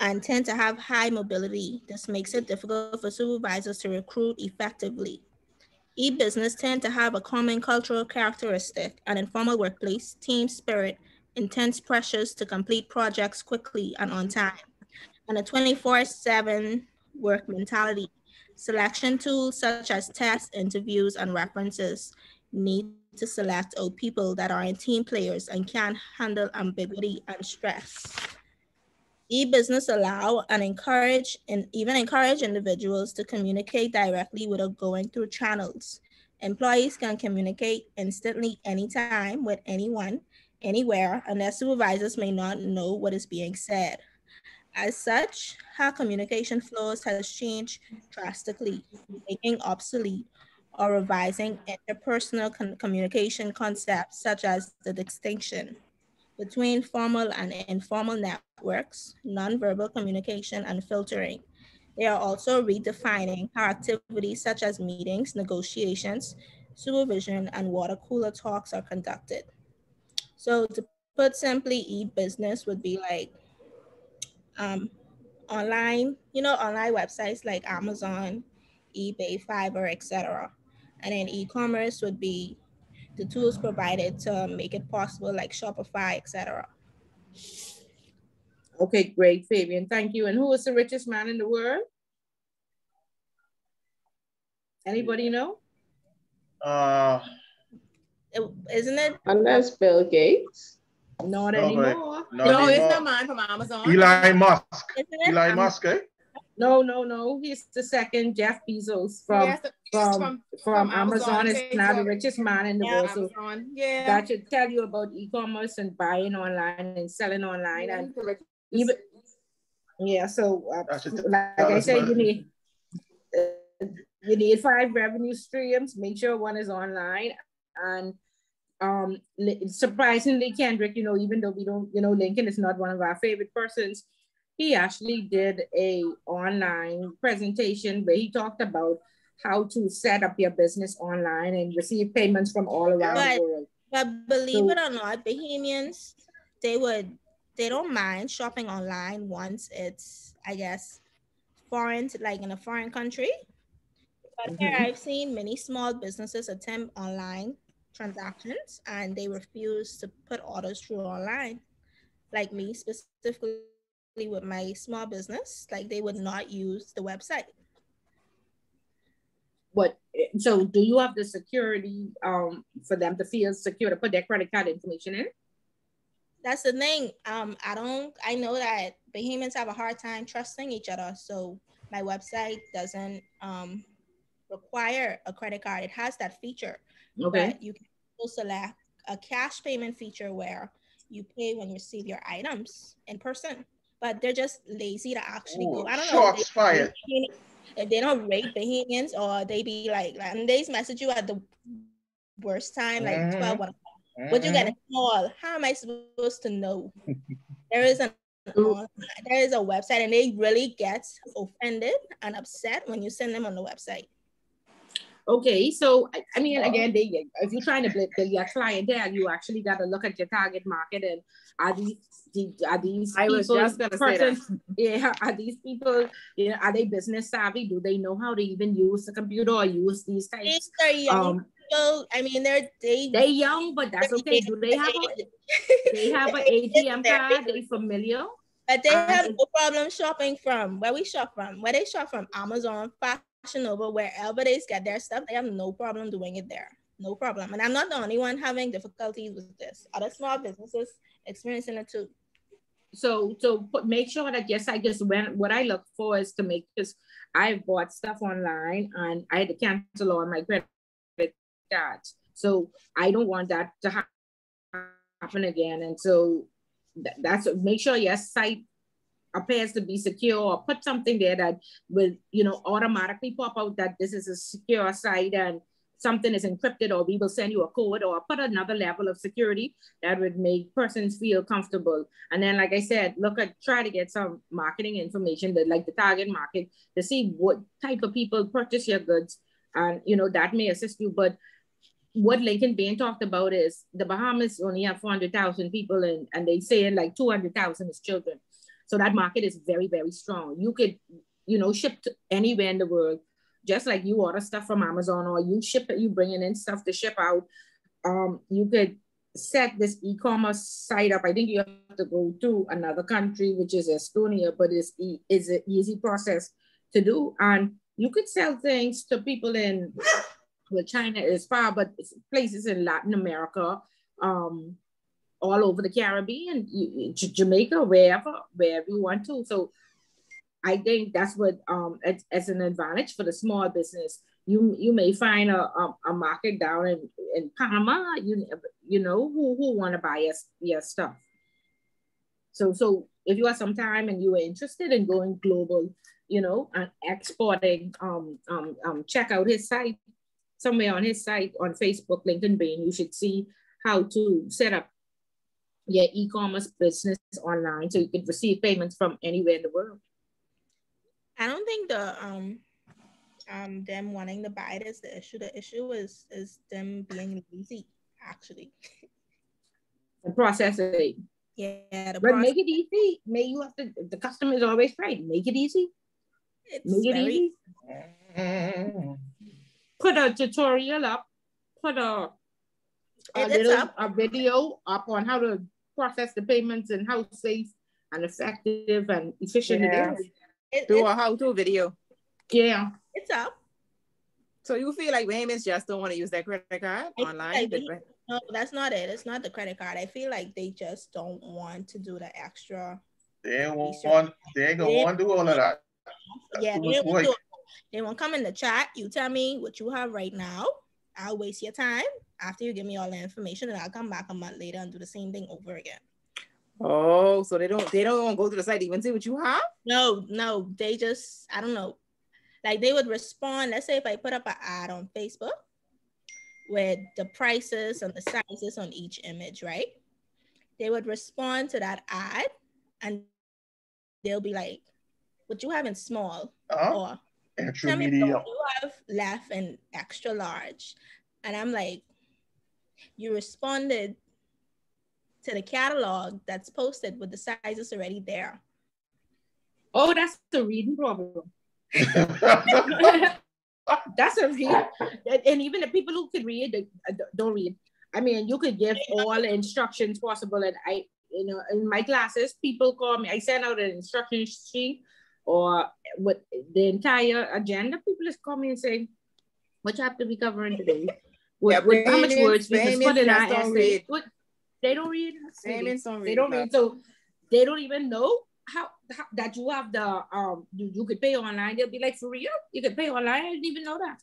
and tend to have high mobility. This makes it difficult for supervisors to recruit effectively. E-business tend to have a common cultural characteristic, an informal workplace, team spirit, intense pressures to complete projects quickly and on time, and a 24/7 work mentality. Selection tools such as tests, interviews, and references need to select out people that are team players and can handle ambiguity and stress. E-business allow and encourage and even encourage individuals to communicate directly without going through channels. Employees can communicate instantly anytime with anyone, anywhere, and their supervisors may not know what is being said. As such, how communication flows has changed drastically, making obsolete or revising interpersonal communication concepts such as the distinction between formal and informal networks, nonverbal communication, and filtering. They are also redefining how activities such as meetings, negotiations, supervision, and water cooler talks are conducted. So to put simply, e-business would be like um, online, online websites like Amazon, eBay, Fiverr, etc. And then e-commerce would be the tools provided to make it possible like Shopify, etc. Okay, great, Fabian. Thank you. And who is the richest man in the world? Anybody know? Isn't it? Unless Bill Gates. Not anymore. No, it's the man from Amazon. Elon Musk. Isn't it? Elon Musk, eh? No. He's the second. Jeff Bezos from Amazon is now the richest man in the world. So that should tell you about e-commerce and buying online and selling online, and even So like I said, you need 5 revenue streams. Make sure one is online, and surprisingly, Kendrick, even though we don't, Lincoln is not one of our favorite persons, he actually did a online presentation where he talked about how to set up your business online and receive payments from all around the world. But believe it or not, Bahamians, they don't mind shopping online once it's, I guess, foreign, like in a foreign country. But here I've seen many small businesses attempt online transactions and they refuse to put orders through online. Like me specifically with my small business, like they would not use the website. So do you have the security for them to feel secure to put their credit card information in? That's the thing. I know that Bahamians have a hard time trusting each other. So my website doesn't require a credit card. It has that feature. Okay. But you can also select a cash payment feature where you pay when you receive your items in person. But they're just lazy to actually go. I don't know. Shots fired. If they don't rate Bahamians, or they be like, and they message you at the worst time, like 12, 1 o'clock. What you get a call? How am I supposed to know? There is a website, and they really get offended and upset when you send them on the website. Okay, so I mean, again, if you're trying to build your clientele, you actually got to look at your target market and are these I was just gonna say that. Yeah, are these people, are they business savvy? Do they know how to even use the computer or use these types? They're young people. I mean, they're young, but that's okay. Do they have an ATM card? They familiar? But they have no problem shopping from where we shop from. Where they shop from, Amazon, Fashion Nova, wherever they get their stuff, they have no problem doing it there. No problem. And I'm not the only one having difficulties with this. Other small businesses experiencing it too. So make sure that your site just what I look for is to make this. I've bought stuff online and I had to cancel all my credit cards. So I don't want that to happen again. And so that's make sure your site appears to be secure, or put something there that will automatically pop out that this is a secure site and something is encrypted, or we will send you a code or put another level of security that would make persons feel comfortable. And then, like I said, try to get some marketing information that like the target market to see what type of people purchase your goods. And, that may assist you. But what Lincoln Bain talked about is the Bahamas only have 400,000 people and they say like 200,000 is children. So that market is very, very strong. You could, ship to anywhere in the world, just like you order stuff from Amazon or you bringing in stuff to ship out. You could set this e-commerce site up. I think you have to go to another country, which is Estonia, but it's an easy process to do. And you could sell things to people in, well, China is far, but places in Latin America, all over the Caribbean, Jamaica, wherever you want to. So I think that's what, as an advantage for the small business. You may find a market down in Panama, who want to buy your stuff. So if you have some time and you are interested in going global, and exporting, check out his site. Somewhere on his site on Facebook, Lincoln Bain, you should see how to set up your e-commerce business online so you can receive payments from anywhere in the world. I don't think them wanting to buy it is the issue. The issue is them being lazy, actually. The processing. Yeah, but make it easy. The customer is always right. Make it easy. Easy. Put a tutorial up. Put a video up on how to process the payments and how safe and effective and efficient it is. Do a how-to video. Yeah. It's up. So you feel like Bahamas just don't want to use their credit card online? No, that's not it. It's not the credit card. I feel like they just don't want to do the extra. They ain't gonna want to do all of that. Yeah, they won't come in the chat. You tell me what you have right now. I'll waste your time after you give me all the information, and I'll come back a month later and do the same thing over again. Oh, so they don't want to go to the site even see what you have? No, they just, I don't know. Like they would respond, let's say if I put up an ad on Facebook with the prices and the sizes on each image, right? They would respond to that ad and they'll be like, what you have in small or extra medium. What you have left in extra large. And I'm like, you responded to the catalog that's posted with the sizes already there. Oh, that's the reading problem. That's a read. And even the people who can read, they don't read. I mean, you could give all the instructions possible. And in my classes, people call me, I send out an instruction sheet or with the entire agenda. People just call me and say, what you have to be covering today? With how much words we can put in our essay. They don't read. They don't read. So they don't even know how that you have the you could pay online. They'll be like, for real? You could pay online? I didn't even know that.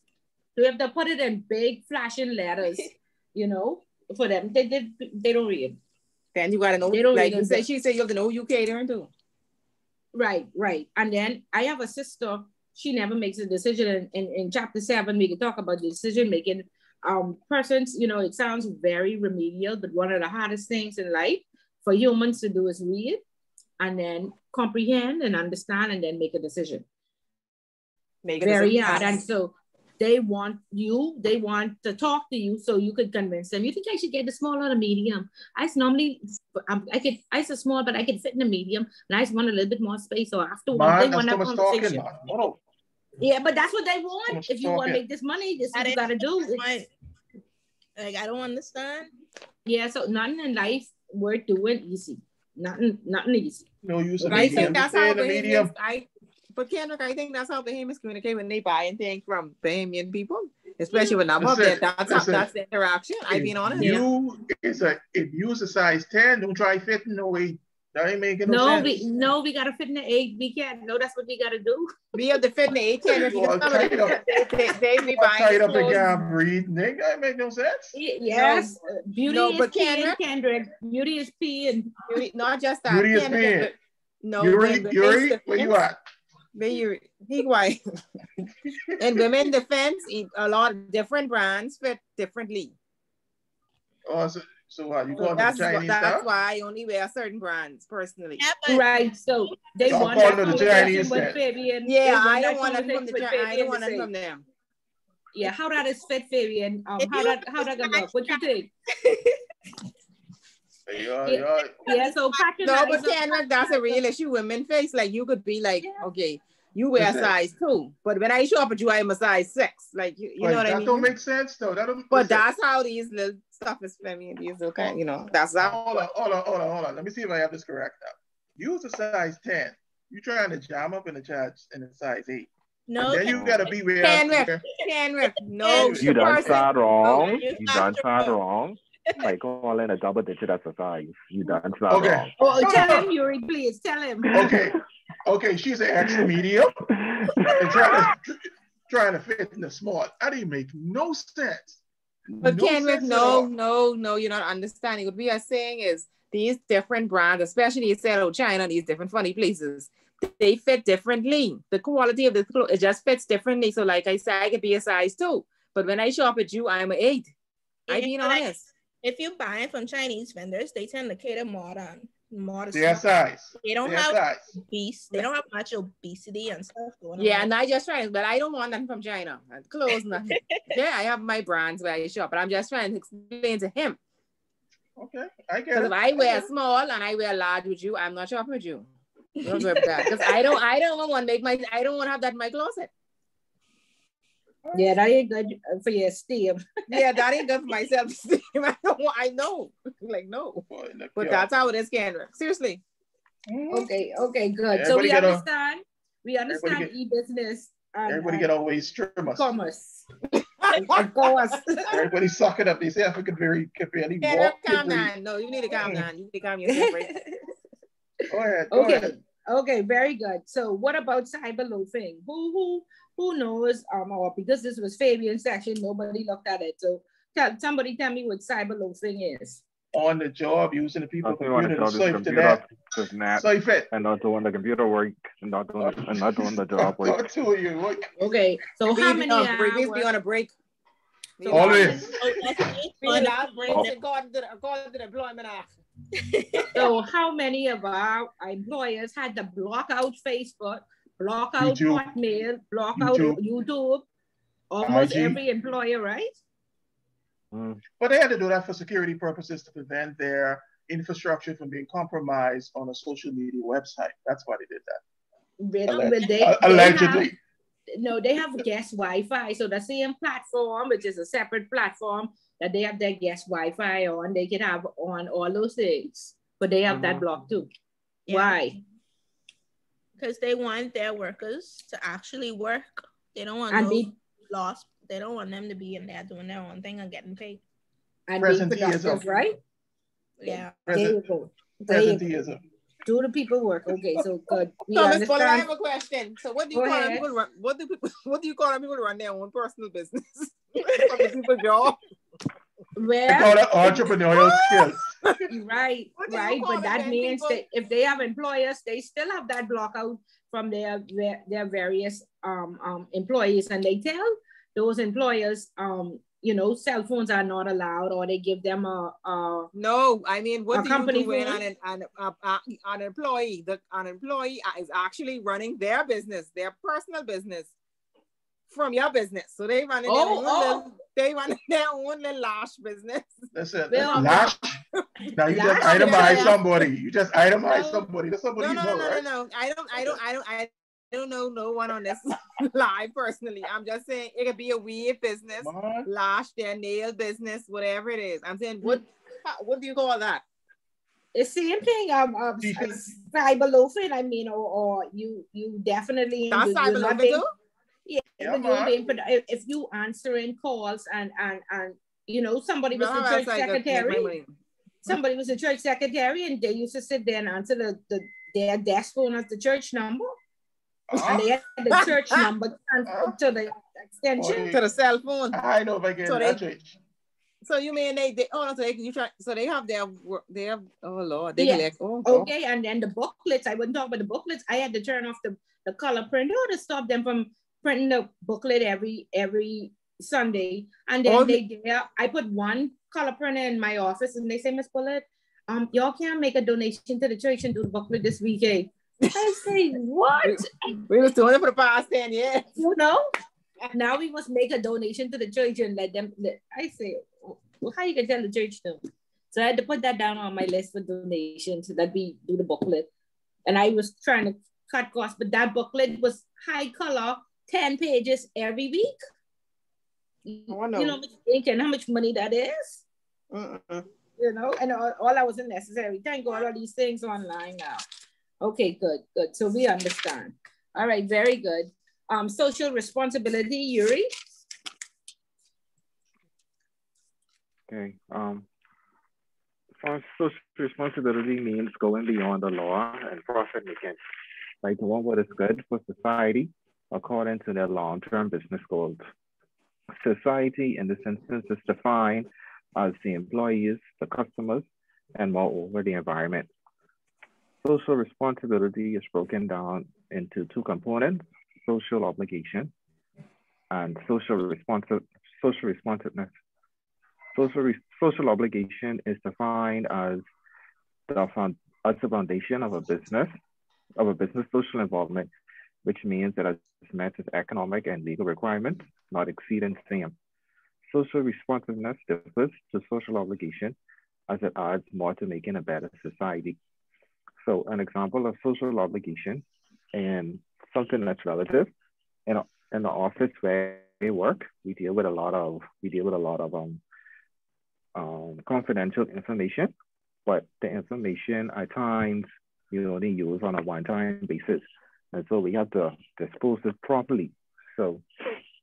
So you have to put it in big flashing letters, for them. They don't read. Then you gotta know. They don't like you say. She said you have to know who you catering to. Right. And then I have a sister. She never makes a decision. In chapter 7, we can talk about the decision making. Persons, it sounds very remedial, but one of the hardest things in life for humans to do is read and then comprehend and understand and then make a decision. Very hard. And so they want to talk to you so you could convince them. You think I should get the small or the medium? I said small, but I can fit in the medium, and I just want a little bit more space. So afterwards, they want a conversation. Yeah, but that's what they want. If you want to make this money, this is what you gotta do. Like, I don't understand. Yeah, so nothing in life worth doing easy. Nothing easy. No use of I think that's how Bahamians, but Kendrick, I think that's how Bahamians communicate when they buy things from Bahamian people, especially when I'm up there. That's the interaction. I've been honest. If you use a size 10, don't try fitting no way. That ain't making no sense. We gotta fit in the 8. We can't. No, that's what we gotta do. We have to fit in the 8. They be buying tied up and can't breathe. They ain't make no sense. Yes, beauty is P and Kendrick. Beauty is P and beauty. Not just that. Beauty is P. No, Yuri, where you at? He white. In women defense, a lot of different brands fit differently. Oh, so what? You going to the Chinese That's now? why I only wear certain brands personally. Yeah, Right. So they Y'all want going that to the conversation Chinese with then? Fabian. Yeah, They I don't want that nothing from the Chinese. I don't want nothing from them. Yeah, how that is fit, Fabian? How that gonna look? What you think? Yeah, so no, but Kendrick, that's a real issue. Women face like you could be like, okay, you wear size 2, but when I show up at you, I'm a size 6. Like you know what I mean? That don't make sense though. But that's how these little stuff is feminine. These little kind, that's that. Hold on. Let me see if I have this correct now. You was a size 10. You trying to jam up in the size 8. No, and then you gotta be where. Can't no. You done start wrong. You done start wrong. Like calling a double digit exercise. You done start wrong. Oh, tell him, Yuri, please tell him. Okay. She's an extra medium and trying to fit in the small. That didn't make no sense. But Kendrick, no, you're not understanding. What we are saying is these different brands, especially you said, China, these different funny places, they fit differently. The quality of the clothes, it just fits differently. So like I said, I could be a size 2, but when I shop at you, I'm an 8. I'm being honest. If you buy it from Chinese vendors, they tend to cater more to their size. They don't have obese. They don't have much obesity and stuff going on. Yeah, and I just trying, but I don't want nothing from China. Clothes, nothing. Yeah, I have my brands where I shop, but I'm just trying to explain to him. Okay, I get it. Because if I wear small and I wear large with you, I'm not shopping with you. Don't worry about that. Because I don't want to have that in my closet. Yeah, that ain't good for your esteem. Yeah, that ain't good for my self-esteem. I know. Like, no. But that's how it is, Kendra. Seriously. Okay, good. So we understand e-business. Everybody get always trimmers. Commerce. Everybody suck it up. They say I could barely walk. Calm down. No, you need to calm down. You need to calm yourself. Right? Go ahead. Okay, very good. So what about cyber loafing? Who knows? Or because this was Fabian's section, nobody looked at it. So somebody tell me what cyber loafing is. On the job, using the people's computer to surf the net. Surf it. And not doing the computer work and not doing the job work. Not doing your work. Okay, so how many hours? Please be on a break. Always. So how many of our employers had to block out Facebook, block out Hotmail, block out YouTube? Almost every employer, right? But they had to do that for security purposes to prevent their infrastructure from being compromised on a social media website. That's why they did that. Allegedly. They have guest Wi-Fi. So the same platform, which is a separate platform that they have their guest Wi-Fi on, they can have on all those things. But they have that blocked too. Yeah. Why? Because they want their workers to actually work. They don't want lost. They don't want them to be in there doing their own thing and getting paid. And being productive, right? Yeah. There you go. Presenteeism. Do the people work? Okay, so good. So Ms. Paula, I have a question. So what do you call people run? What do you call people run their own personal business? From the people job. They call it entrepreneurial skills. Right. But that means that if they have employers, they still have that block out from their various employees, and they tell those employers, cell phones are not allowed, or they give them no. I mean, what do you do when an employee? An employee is actually running their business, their personal business, from your business. So they run their own little lash business. Listen, lash. Now you just itemize somebody. You just itemize somebody. That's somebody No. I don't know no one on this live personally. I'm just saying it could be a weave business, lash, their nail business, whatever it is. I'm saying what do you call that? It's the same thing of cyber loafing. I mean, or you definitely that's cyber loafing too. Yeah, if you answering calls and somebody was a church secretary. Somebody was a church secretary, and they used to sit there and answer their desk phone as the church number. And they had the church number to the extension. To the cell phone. I know if I get that church. So you mean they oh, so you try, so they have their work, they have, oh Lord, they Yeah. collect, oh, okay, and then the booklets, I wouldn't talk about the booklets. I had to turn off the color printer to stop them from printing the booklet every Sunday. And then I put one color printer in my office and they say, Miss Bullet, y'all can't make a donation to the church and do the booklet this weekend. I say, what? We was doing it for the past 10 years. You know? Now we must make a donation to the church and let them, I say, well, how you can tell the church no? So I had to put that down on my list for donations so that we do the booklet. And I was trying to cut costs, but that booklet was high color, 10 pages every week. Oh, I know. You know how much money that is? You know, and all that wasn't necessary. Thank God all these things online now. Okay, good. So we understand. All right, very good. Social responsibility, Yuri. Okay. Social responsibility means going beyond the law and profit making, like doing what is good for society according to their long-term business goals. Society in this instance is defined as the employees, the customers, and moreover, the environment. Social responsibility is broken down into two components: social obligation and social responsiveness. Social obligation is defined as the foundation of a business social involvement, which means that it met its economic and legal requirements, not exceeding same. Social responsiveness differs to social obligation as it adds more to making a better society. So an example of social obligation and something that's relative, in the office where we work, we deal with a lot of confidential information, but the information at times you only use on a one-time basis. And so we have to dispose it properly. So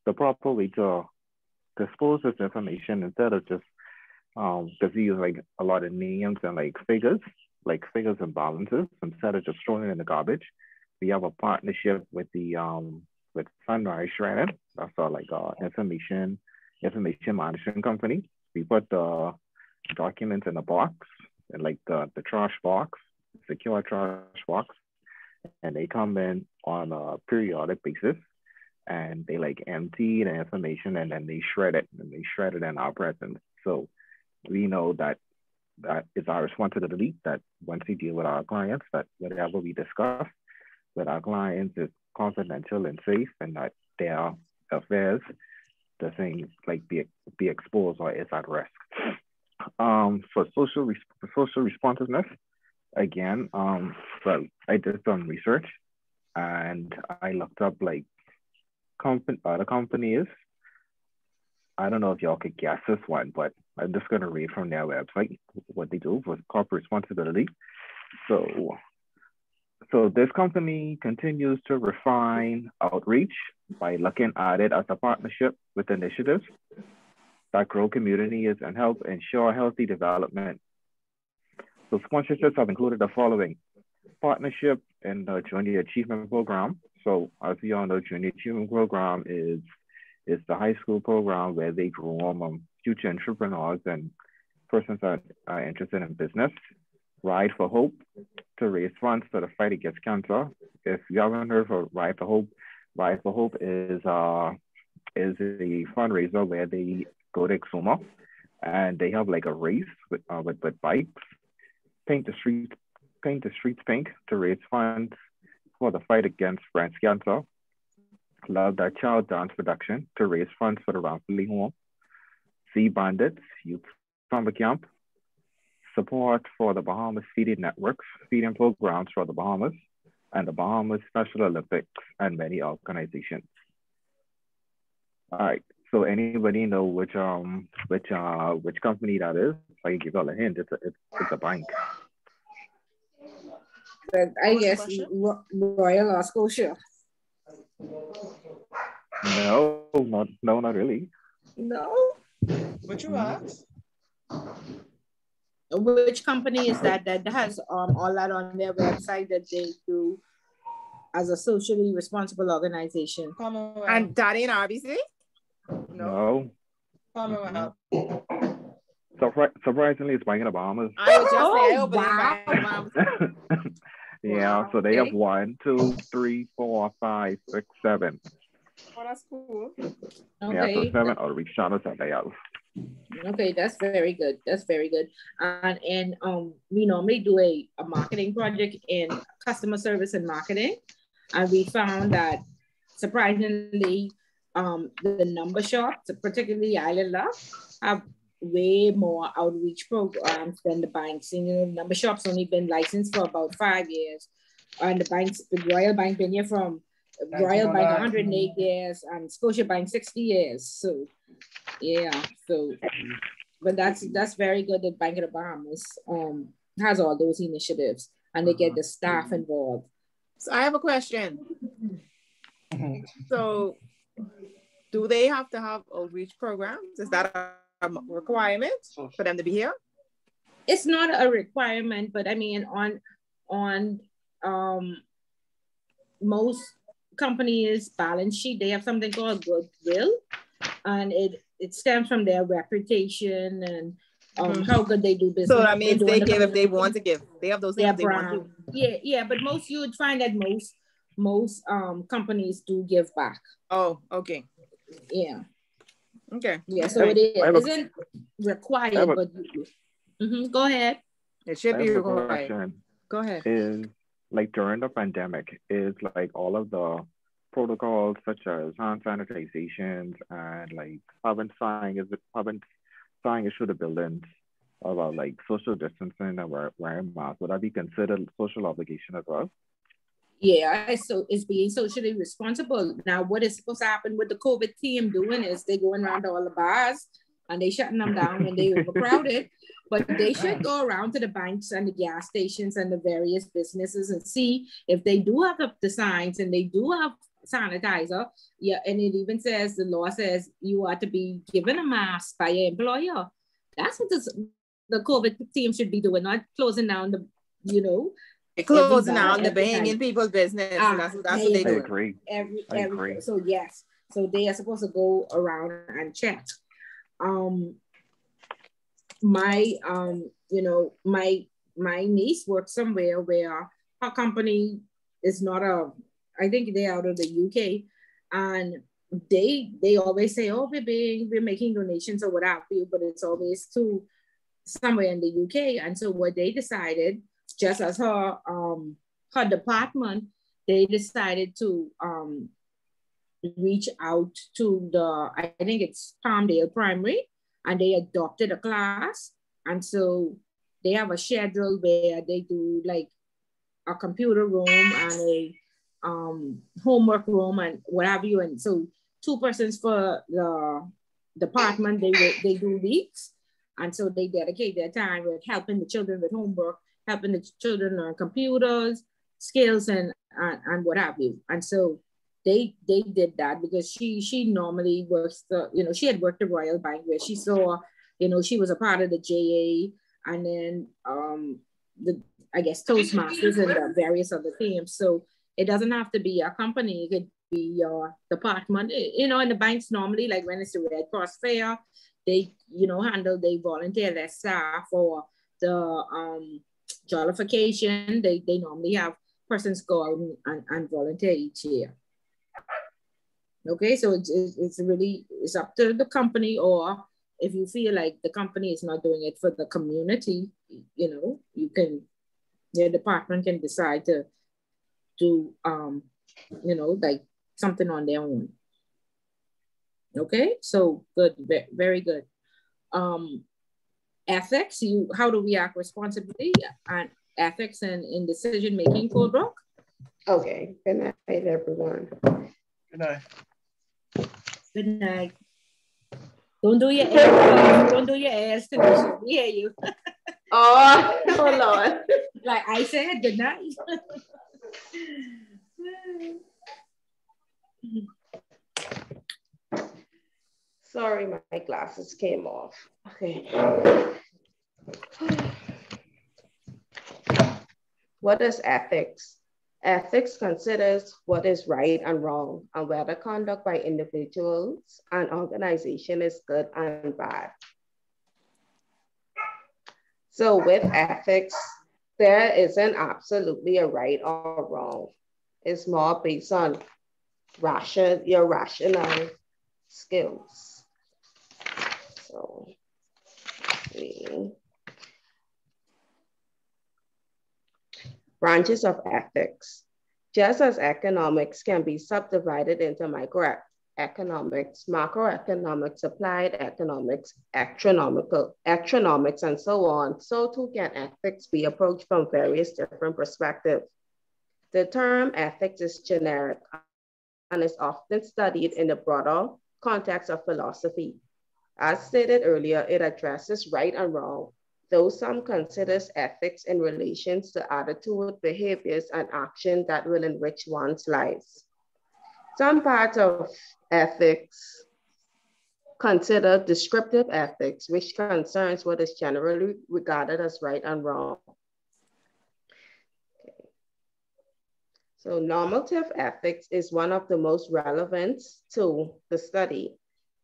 the proper way to dispose this information, instead of just, because we use like a lot of names and like figures and balances, instead of just throwing it in the garbage, we have a partnership with the with Sunrise Shredded. That's our like information management company. We put the documents in a box, and like the trash box, secure trash box, and they come in on a periodic basis, and they like empty the information and then they shred it in our presence. So we know that is our responsibility, that once we deal with our clients, that whatever we discuss with our clients is confidential and safe, and that their affairs doesn't like be exposed or is at risk. For social responsiveness, again, well, I did some research and I looked up like other companies. I don't know if y'all could guess this one, but I'm just gonna read from their website what they do with corporate responsibility. So this company continues to refine outreach by looking at it as a partnership with initiatives that grow communities and help ensure healthy development. So sponsorships have included the following: partnership in the Junior Achievement Program. So as you all know, Junior Achievement Program is the high school program where they groom future entrepreneurs and persons that are interested in business. Ride for Hope, to raise funds for the fight against cancer. If you haven't heard of Ride for Hope is a fundraiser where they go to Exuma and they have like a race with bikes. Paint the streets pink, to raise funds for the fight against breast cancer. Love That Child dance production, to raise funds for the Ramfully Home. Sea Bandits Youth Summer Camp. Support for the Bahamas Feeding Networks, feeding programs for the Bahamas, and the Bahamas Special Olympics, and many organizations. All right, so anybody know which company that is? I can give you all a hint. It's a bank. I guess Royal Scotia. No, not really. No. What you asked? Which company is that has all that on their website that they do as a socially responsible organization? And that ain't RBC? No. Commonwealth. Surprisingly, it's Bank of the Bahamas. I was just saying, I hope wow. Bank of the Bahamas. Yeah, Wow, so they okay. have 1, 2, 3, 4, 5, 6, 7. Oh, that's cool. Yeah, so Okay. 7 outreach channels that they have. Okay, that's very good. That's very good. And we normally do a marketing project in customer service and marketing, and we found that surprisingly, the number shops, particularly Island Love, have way more outreach programs than the banks. And you know, number shops only been licensed for about 5 years, and the banks, the Royal Bank, been here from Royal Bank 108 years, and Scotia Bank 60 years. So yeah, so but that's very good that Bank of the Bahamas has all those initiatives and they get the staff involved. So I have a question. So do they have to have outreach programs? Is that a requirement for them to be here? It's not a requirement, but I mean on most companies' balance sheet, they have something called goodwill, and it stems from their reputation and how good they do business. So that means they give if they want to give. They have those things if they want to. Yeah, but most, you would find that most companies do give back. Oh, okay. Yeah. Okay. Yeah, so it isn't required, but go ahead. It should be required. Go ahead. Is like during the pandemic, is like all of the protocols such as hand sanitizations and like having signs through the buildings about like social distancing and wearing masks, would that be considered social obligation as well? Yeah, so it's being socially responsible. Now, what is supposed to happen with the COVID team doing is they going around to all the bars and they shutting them down when they overcrowded. But they should go around to the banks and the gas stations and the various businesses and see if they do have the signs and they do have sanitizer. Yeah, and it even says, the law says you are to be given a mask by your employer. That's what the COVID team should be doing, not closing down the, closing down the banging people's business. That's what they do. I agree. So yes, so they are supposed to go around and check. My niece works somewhere where her company is not I think they're out of the UK, and they always say, oh, we're making donations or what have you, but it's always to somewhere in the UK. And so what they decided, just as her department, they decided to reach out to I think it's Palmdale Primary, and they adopted a class. And so they have a schedule where they do like a computer room and a homework room and what have you. And so 2 persons for the department, they do weeks. And so they dedicate their time with helping the children with homework, helping the children learn computers, skills, and what have you. And so they did that because she normally works she had worked at Royal Bank where she saw, she was a part of the JA, and then I guess Toastmasters and the various other teams. So it doesn't have to be a company, it could be your department. And the banks normally, like when it's the Red Cross Fair, they they volunteer their staff, or the jollification, they normally have persons go out and volunteer each year. Okay, so it's up to the company, or if you feel like the company is not doing it for the community, your department can decide to do like something on their own. Okay, so good, very good. Ethics, how do we act responsibly and ethics and in decision making, Colebrook? Okay, good night, everyone. Good night. Good night. Don't do your ass. Don't do your ass to me. We hear you. Oh Lord. Like I said, good night. Sorry, my glasses came off. Okay. What is ethics? Ethics considers what is right and wrong and whether conduct by individuals and organization is good and bad. So with ethics, there isn't absolutely a right or wrong. It's more based on your rational skills. So, let's see. Branches of ethics. Just as economics can be subdivided into microeconomics, macroeconomics, applied economics, astronomics, and so on, so too can ethics be approached from various different perspectives. The term ethics is generic and is often studied in the broader context of philosophy. As stated earlier, it addresses right and wrong, though some considers ethics in relation to attitude, behaviors, and action that will enrich one's lives. Some parts of ethics consider descriptive ethics, which concerns what is generally regarded as right and wrong. Okay. So normative ethics is one of the most relevant to the study.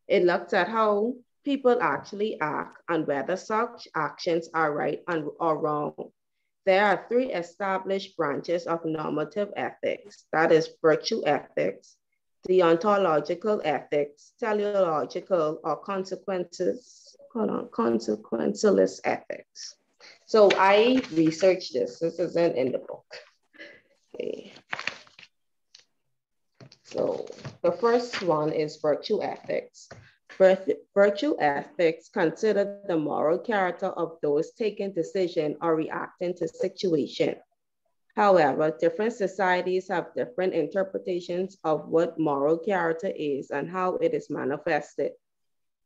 It looks at how people actually act and whether such actions are right or wrong. There are 3 established branches of normative ethics, that is virtue ethics, deontological ethics, teleological or consequentialist ethics. So I researched this. This isn't in the book. Okay. So the first one is virtue ethics. Virtue ethics consider the moral character of those taking decision or reacting to situation. However, different societies have different interpretations of what moral character is and how it is manifested.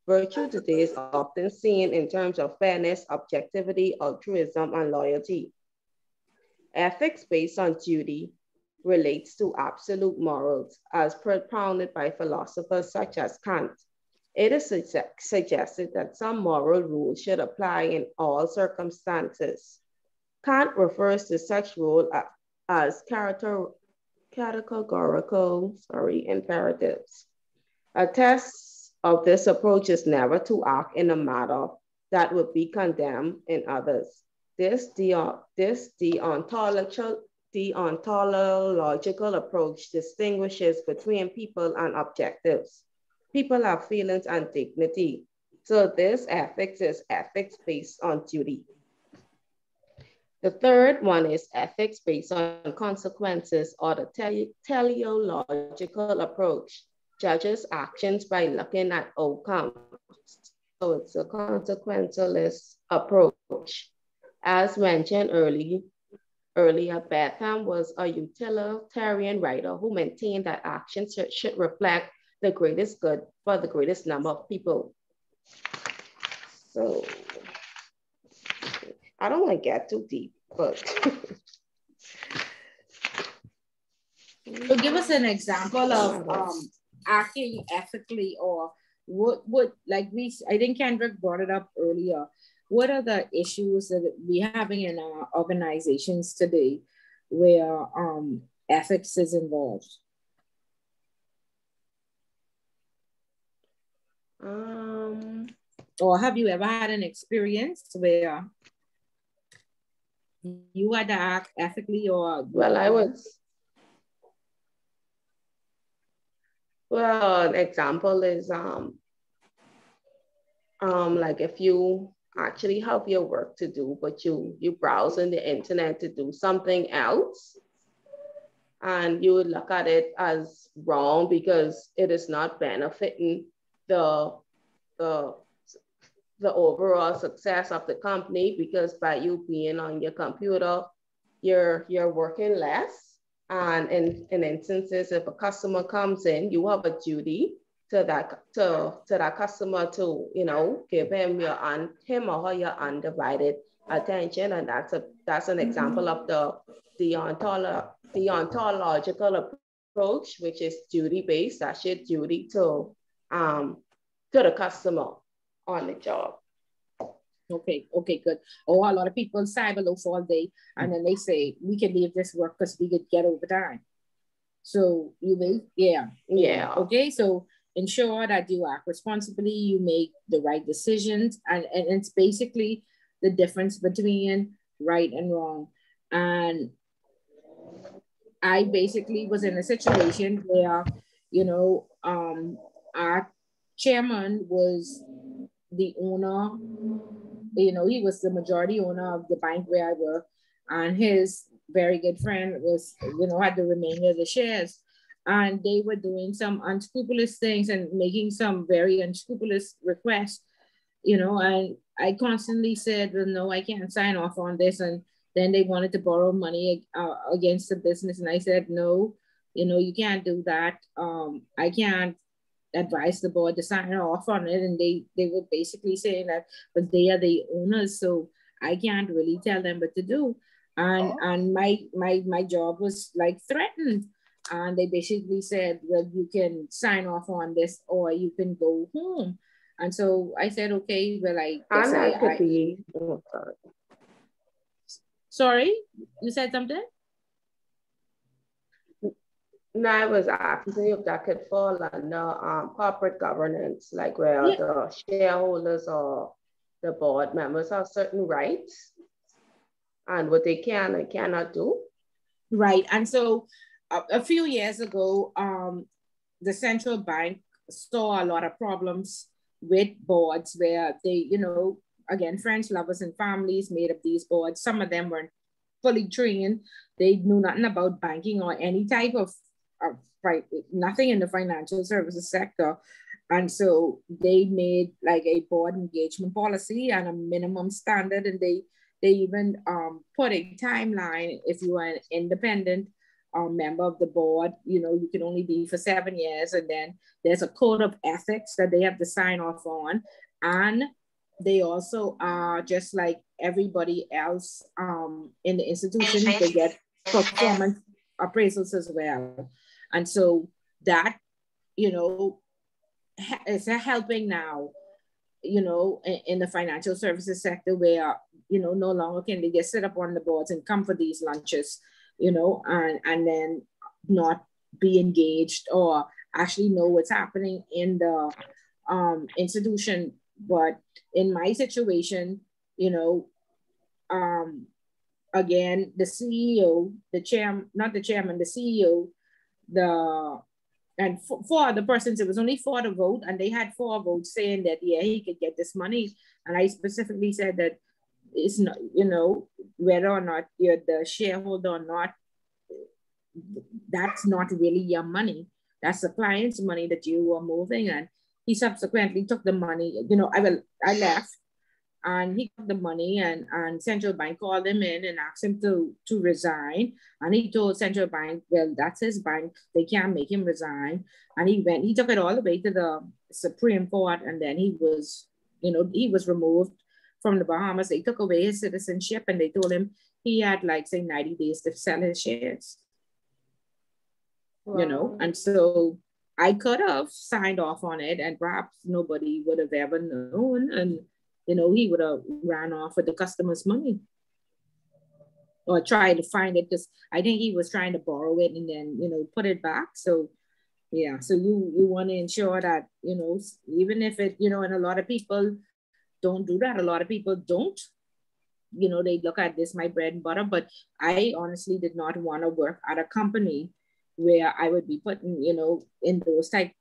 Virtue today is often seen in terms of fairness, objectivity, altruism, and loyalty. Ethics based on duty relates to absolute morals, as propounded by philosophers such as Kant. It is suggested that some moral rules should apply in all circumstances. Kant refers to such rule as categorical imperatives. A test of this approach is never to act in a manner that would be condemned in others. This deontological approach distinguishes between people and objectives. People have feelings and dignity. So this ethics is ethics based on duty. The third one is ethics based on consequences, or the teleological approach. Judges actions by looking at outcomes. So it's a consequentialist approach. As mentioned earlier, Bentham was a utilitarian writer who maintained that actions should reflect the greatest good for the greatest number of people. So I don't want to get too deep, but so give us an example of acting ethically, or what like I think Kendrick brought it up earlier. What are the issues that we're having in our organizations today where ethics is involved? Or have you ever had an experience where you had to act ethically, or? Well, an example is like if you actually have your work to do, but you browse on the internet to do something else, and you would look at it as wrong because it is not benefiting the overall success of the company, because by you being on your computer, you're working less. And in instances, if a customer comes in, you have a duty to that customer to, give him him or her your undivided attention. And that's an example of the deontological approach, which is duty-based. That's your duty to the customer on the job. Okay, good. Oh, a lot of people cyber loaf all day, and then they say we can leave this work because we could get overtime. So you make, yeah. Okay, so ensure that you act responsibly, you make the right decisions, and it's basically the difference between right and wrong. And I basically was in a situation where, our chairman was the owner, he was the majority owner of the bank where I work, and his very good friend was, had the remainder of the shares. And they were doing some unscrupulous things and making some very unscrupulous requests, and I constantly said, well, no, I can't sign off on this. And then they wanted to borrow money against the business. And I said, no, you can't do that. I can't advise the board to sign off on it. And they were basically saying that, but they are the owners, so I can't really tell them what to do. And my job was like threatened. And they basically said, well, you can sign off on this or you can go home. And so I said, okay, well, I guess Sorry, you said something? No, I was asking if that could fall under corporate governance, like where the shareholders or the board members have certain rights and what they can and cannot do. Right. And so a few years ago, the central bank saw a lot of problems with boards where they, again, friends, lovers, and families made up these boards. Some of them weren't fully trained. They knew nothing about banking or any type of nothing in the financial services sector. And so they made like a board engagement policy and a minimum standard. And they even put a timeline. If you are an independent member of the board, you can only be for 7 years. And then there's a code of ethics that they have to sign off on. And they also are just like everybody else in the institution, they get performance appraisals as well. And so that, is helping now, in the financial services sector where, no longer can they just sit up on the boards and come for these lunches, and then not be engaged or actually know what's happening in the institution. But in my situation, again, the CEO, the CEO, and four other persons, it was only 4 to vote, and they had 4 votes saying that, yeah, he could get this money. And I specifically said that it's not, whether or not you're the shareholder or not, that's not really your money. That's the client's money that you are moving. And he subsequently took the money, I left. And he got the money, and central bank called him in and asked him to resign. And he told central bank, well, that's his bank. They can't make him resign. And he took it all the way to the Supreme Court. And then he was removed from the Bahamas. They took away his citizenship and they told him he had 90 days to sell his shares. Wow. And so I could have signed off on it and perhaps nobody would have ever known. And he would have ran off with the customer's money or tried to find it, because I think he was trying to borrow it and then, put it back. So, yeah, so you want to ensure that, even if it, and a lot of people don't do that. A lot of people don't, they look at this, my bread and butter, but I honestly did not want to work at a company where I would be put in those type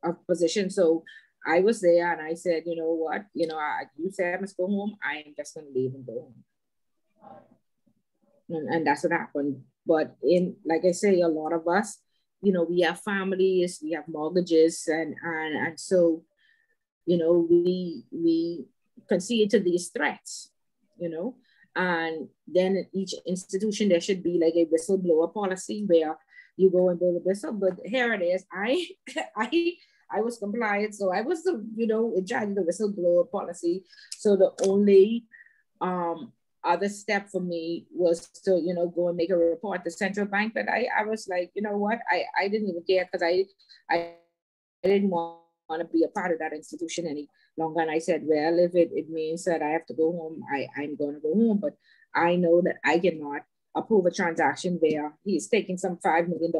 of positions. So I was there and I said, you know what, you said I must go home. I am just going to leave and go home. And that's what happened. But like I say, a lot of us, we have families, we have mortgages, and so, we concede to these threats, and then at each institution, there should be like a whistleblower policy where you go and blow the whistle. But here it is. I was compliant. So I was the, in charge of the whistleblower policy. So the only other step for me was to, go and make a report to central bank. But I was like, you know what? I didn't even care, because I didn't want to be a part of that institution any longer. And I said, well, if it means that I have to go home, I'm going to go home. But I know that I cannot approve a transaction where he's taking some $5 million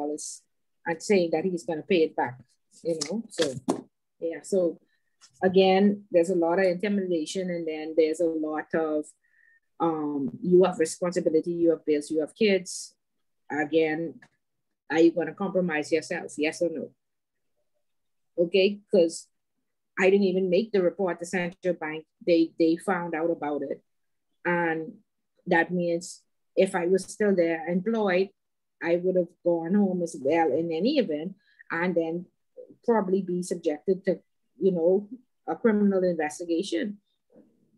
and saying that he's going to pay it back. So yeah, so again, there's a lot of intimidation, and then there's a lot of You have responsibility, you have bills, you have kids. Again, are you going to compromise yourself? Yes or no? Okay, because I didn't even make the report to Central Bank. They found out about it. And that means if I was still there employed, I would have gone home as well in any event, and then probably be subjected to, you know, a criminal investigation.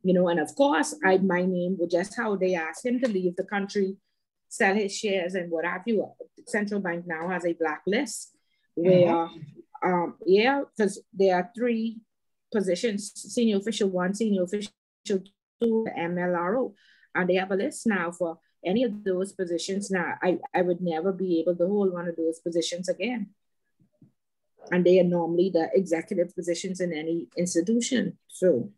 You know, and of course, my name was just how they asked him to leave the country, sell his shares and what have you. Central Bank now has a blacklist where, yeah, because there are 3 positions, senior official 1, senior official 2, MLRO, and they have a list now for any of those positions. Now, I would never be able to hold one of those positions again. And they are normally the executive positions in any institution. So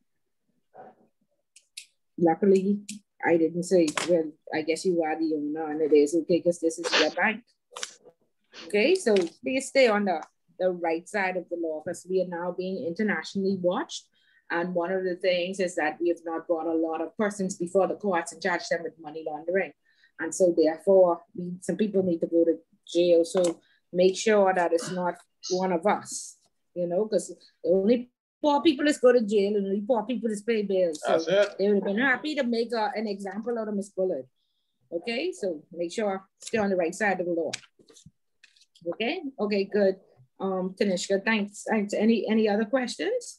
luckily, I didn't say, well, I guess you are the owner and it is okay because this is your bank. Okay, so please stay on the right side of the law because we are now being internationally watched. And one of the things is that we have not brought a lot of persons before the courts and charged them with money laundering. And so therefore, some people need to go to jail. So make sure that it's not one of us, you know, because the only poor people is go to jail and only poor people is pay bills. So they would have been happy to make an example out of Miss Bullard. Okay, so make sure stay on the right side of the law. Okay, okay, good. Tanishka, thanks. Any other questions?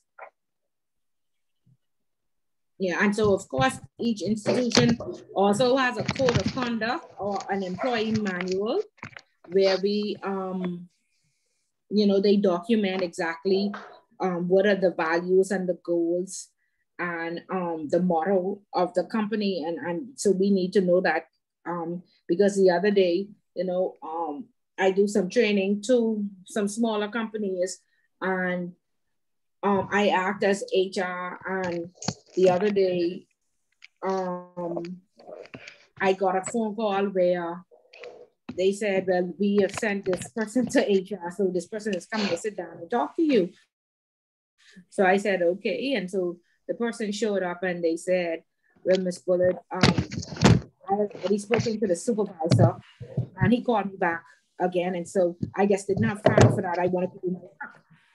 Yeah, and so of course, each institution also has a code of conduct or an employee manual where we, you know, they document exactly what are the values and the goals and the motto of the company. And so we need to know that because the other day, you know, I do some training to some smaller companies and I act as HR, and the other day, I got a phone call where they said, well, we have sent this person to HR, so this person is coming to sit down and talk to you. So I said, okay. And so the person showed up and they said, well, Ms. Bullard, I have already spoken to the supervisor and he called me back again. And so I just didn't have time for that. I wanted to do my work.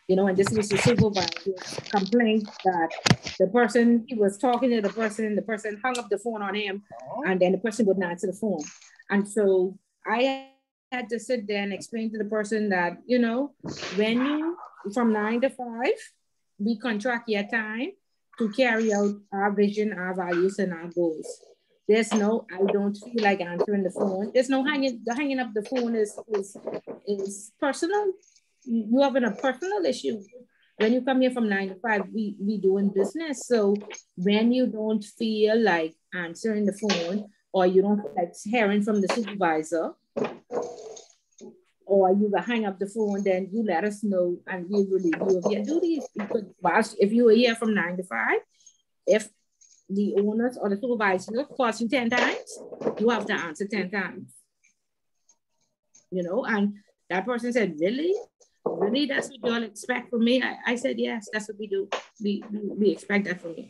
You know, and this was the supervisor's complaint that the person, he was talking to the person hung up the phone on him, and then the person wouldn't answer the phone. And so I had to sit there and explain to the person that, you know, when you, from 9 to 5, we contract your time to carry out our vision, our values, and our goals. There's no, I don't feel like answering the phone. There's no hanging up the phone is personal. You having a personal issue. When you come here from 9 to 5, we doing business. So when you don't feel like answering the phone, or you don't feel like hearing from the supervisor, or you hang up the phone, then you let us know and we'll relieve you of your duties. Because if you are here from 9 to 5, if the owners or the supervisor calls you 10 times, you have to answer 10 times. You know, and that person said, really? Really, that's what you all expect from me? I said, yes, that's what we do. We expect that from you.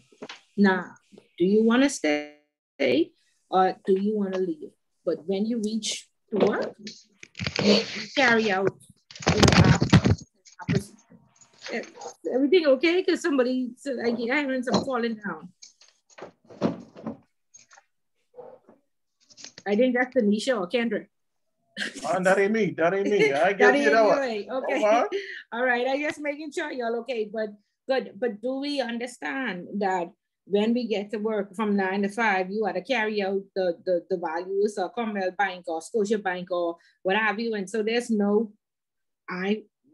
Now, do you want to stay or do you want to leave? But when you reach to work, you carry out, you know, everything okay? Because somebody said, I heard some falling down. I think that's Tanisha or Kendra. That ain't me. That ain't me. I get you know. Okay. All right. I just making sure y'all okay. But do we understand that when we get to work from 9 to 5, you have to carry out the values of Commonwealth Bank or Scotia Bank or what have you? And so there's no,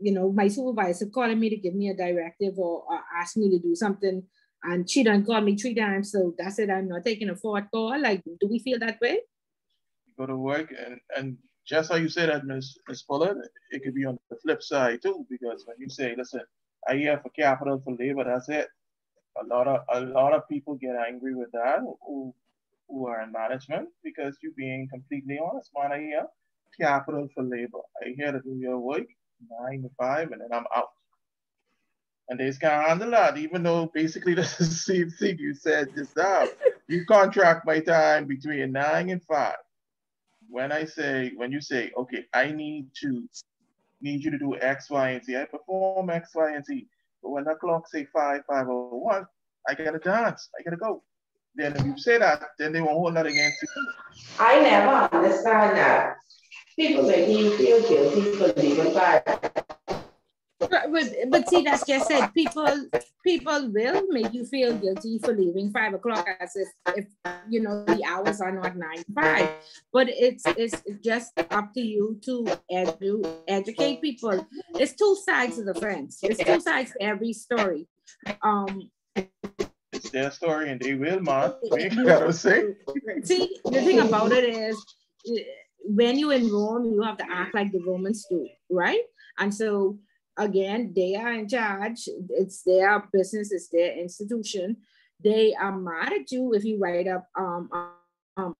you know, my supervisor calling me to give me a directive or ask me to do something, and she done called me 3 times. So that's it. I'm not taking a 4th call. Like, do we feel that way? You go to work and just how you say that, Ms. Bullard, it could be on the flip side too, because when you say, listen, I here for capital for labor, that's it. A lot of people get angry with that who are in management, because you're being completely honest, man. I hear capital for labor. I here to do your work 9 to 5 and then I'm out. And they just can't handle that, even though basically that's the same thing you said just now. You contract my time between 9 and 5. When you say, okay, I need you to do X, Y, and Z, I perform X, Y, and Z. But when the clock say 5:01, I gotta dance. I gotta go. Then if you say that, then they won't hold that against you. I never understand that. People make you feel guilty for leaving by. But see, that's just it. People will make you feel guilty for leaving 5 o'clock as if you know the hours are not 9 to 5. But it's just up to you to educate people. It's two sides of the fence. It's two sides to every story. It's their story and they will, man. We gotta say. See, the thing about it is when you in Rome, you have to act like the Romans do, right? And so again, they are in charge. It's their business, it's their institution. They are mad at you if you write up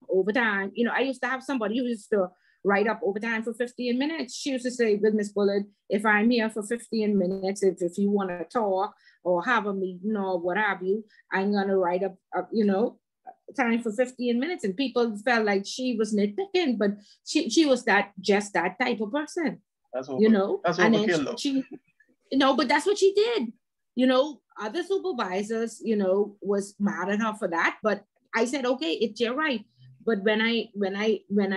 overtime. You know, I used to have somebody who used to write up overtime for 15 minutes. She used to say, with Miss Bullard, if I'm here for 15 minutes, if you want to talk or have a meeting or what have you, I'm going to write up, you know, time for 15 minutes. And people felt like she was nitpicking, but she was just that type of person. That's what, you know, that's what and then she, you know, but that's what she did. You know, other supervisors, you know, was mad at her for that. But I said, okay, it's your right. But when I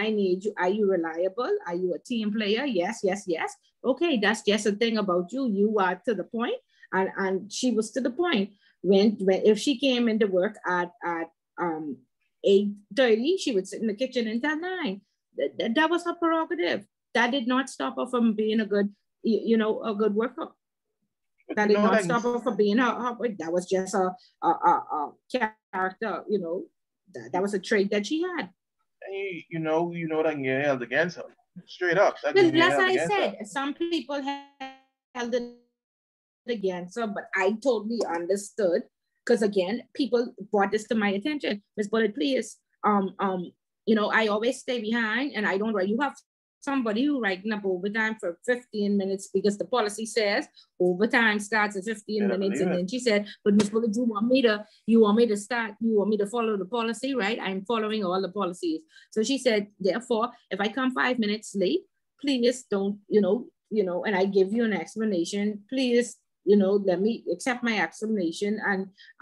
need you, are you reliable? Are you a team player? Yes. Okay, that's just a thing about you. You are to the point, and she was to the point. When if she came into work at 8:30, she would sit in the kitchen until 9. That was her prerogative. That did not stop her from being a good, you know, a good worker. That did not stop her from being her. That was just a character, you know. That was a trait that she had. You know that you're held against her. Straight up. Well, as I said, some people held it against her, but I totally understood. Because again, people brought this to my attention. Miss Bullet, please, you know, I always stay behind and I don't write. You have somebody who writing up overtime for 15 minutes because the policy says overtime starts at 15 minutes. And then she said, but Miss Bullet, you want me to follow the policy, right? I'm following all the policies. So she said, therefore, if I come 5 minutes late, please don't, you know, and I give you an explanation, please, you know, let me accept my explanation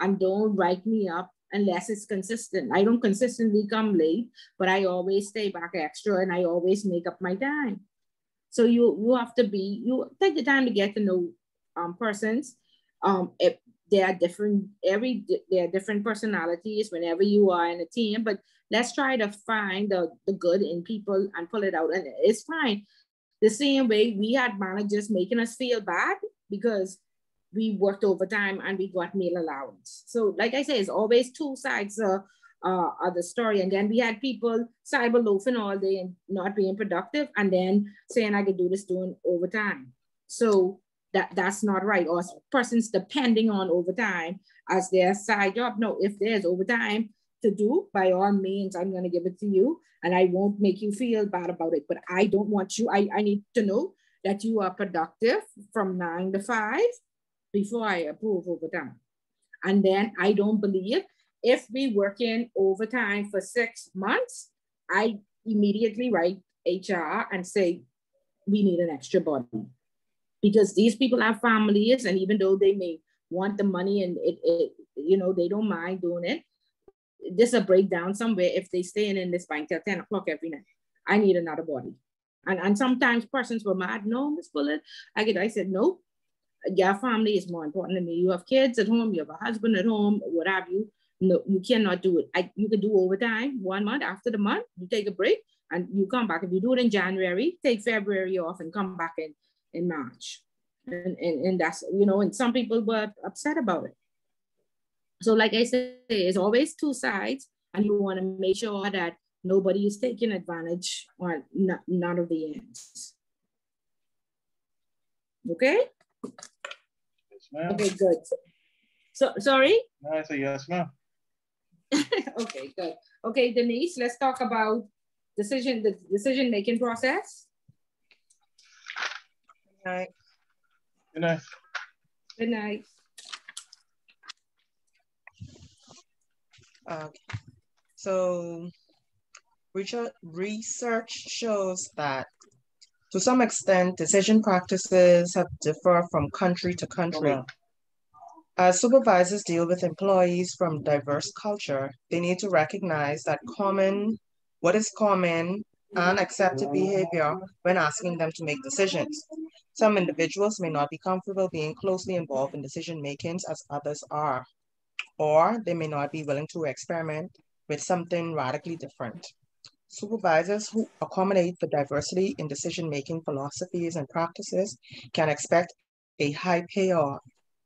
and don't write me up unless it's consistent. I don't consistently come late, but I always stay back extra and I always make up my time. So you have to you take the time to get to know persons. If they are different, there are different personalities whenever you are in a team, but let's try to find the good in people and pull it out. And it's fine. The same way we had managers making us feel bad because we worked overtime and we got meal allowance. So like I say, it's always two sides of the story. And then we had people cyber loafing all day and not being productive and then saying I could do this doing overtime. So that's not right. Or persons depending on overtime as their side job. No, if there's overtime to do, by all means, I'm going to give it to you and I won't make you feel bad about it. But I don't want you, I need to know that you are productive from 9 to 5 before I approve overtime. And then I don't believe if we work in overtime for 6 months, I immediately write HR and say, we need an extra body. Because these people have families and even though they may want the money and it you know, they don't mind doing it, there's a breakdown somewhere if they stay in this bank till 10 o'clock every night. I need another body. And sometimes persons were mad, no, Miss Bullet. I said, no. Your family is more important to me. You have kids at home, you have a husband at home, what have you. No, you cannot do it. You can do overtime 1 month. After the month, you take a break and you come back. If you do it in January, take February off and come back in March. And that's, you know, and some people were upset about it. So like I said, it's always two sides and you want to make sure that nobody is taking advantage on none of the ends. Okay? Yes, ma'am. Okay, good. So, sorry? No, I say yes, ma'am. Okay, good. Okay, Denise, let's talk about the decision-making process. Good night. Good night. Good night. Okay. So research shows that to some extent, decision practices have differ from country to country. As supervisors deal with employees from diverse culture, they need to recognize that what is common and accepted behavior when asking them to make decisions. Some individuals may not be comfortable being closely involved in decision makings as others are, or they may not be willing to experiment with something radically different. Supervisors who accommodate the diversity in decision-making philosophies and practices can expect a high payoff,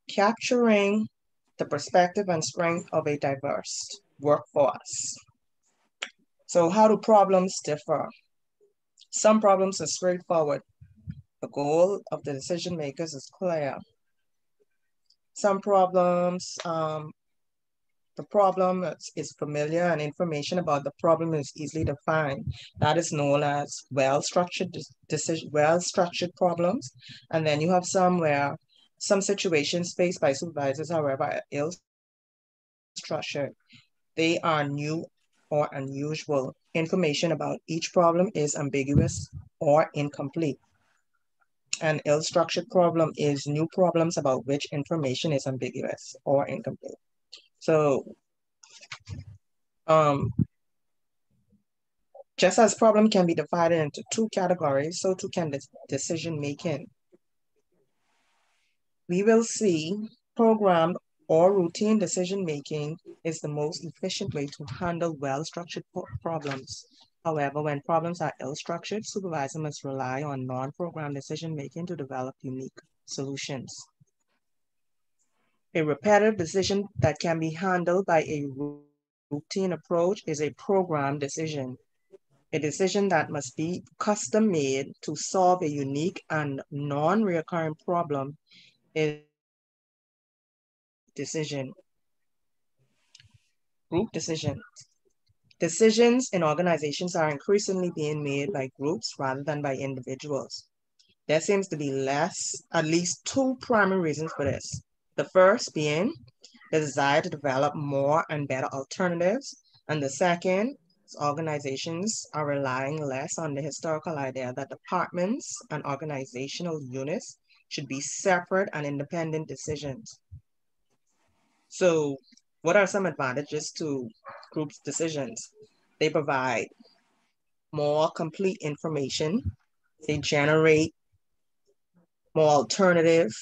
capturing the perspective and strength of a diverse workforce. So how do problems differ? Some problems are straightforward. The goal of the decision makers is clear. Some problems, the problem is familiar and information about the problem is easily defined. That is known as well-structured problems. And then you have some situations faced by supervisors, however, are ill-structured. They are new or unusual. Information about each problem is ambiguous or incomplete. An ill-structured problem is new problems about which information is ambiguous or incomplete. So just as problem can be divided into two categories, so too can decision making. We will see programmed or routine decision making is the most efficient way to handle well-structured problems. However, when problems are ill-structured, supervisors must rely on non-programmed decision making to develop unique solutions. A repetitive decision that can be handled by a routine approach is a programmed decision. A decision that must be custom made to solve a unique and non-recurring problem is decision. Group decisions. Decisions in organizations are increasingly being made by groups rather than by individuals. There seems to be at least two primary reasons for this. The first being the desire to develop more and better alternatives, and the second, organizations are relying less on the historical idea that departments and organizational units should be separate and independent decisions. So what are some advantages to group decisions? They provide more complete information. They generate more alternatives.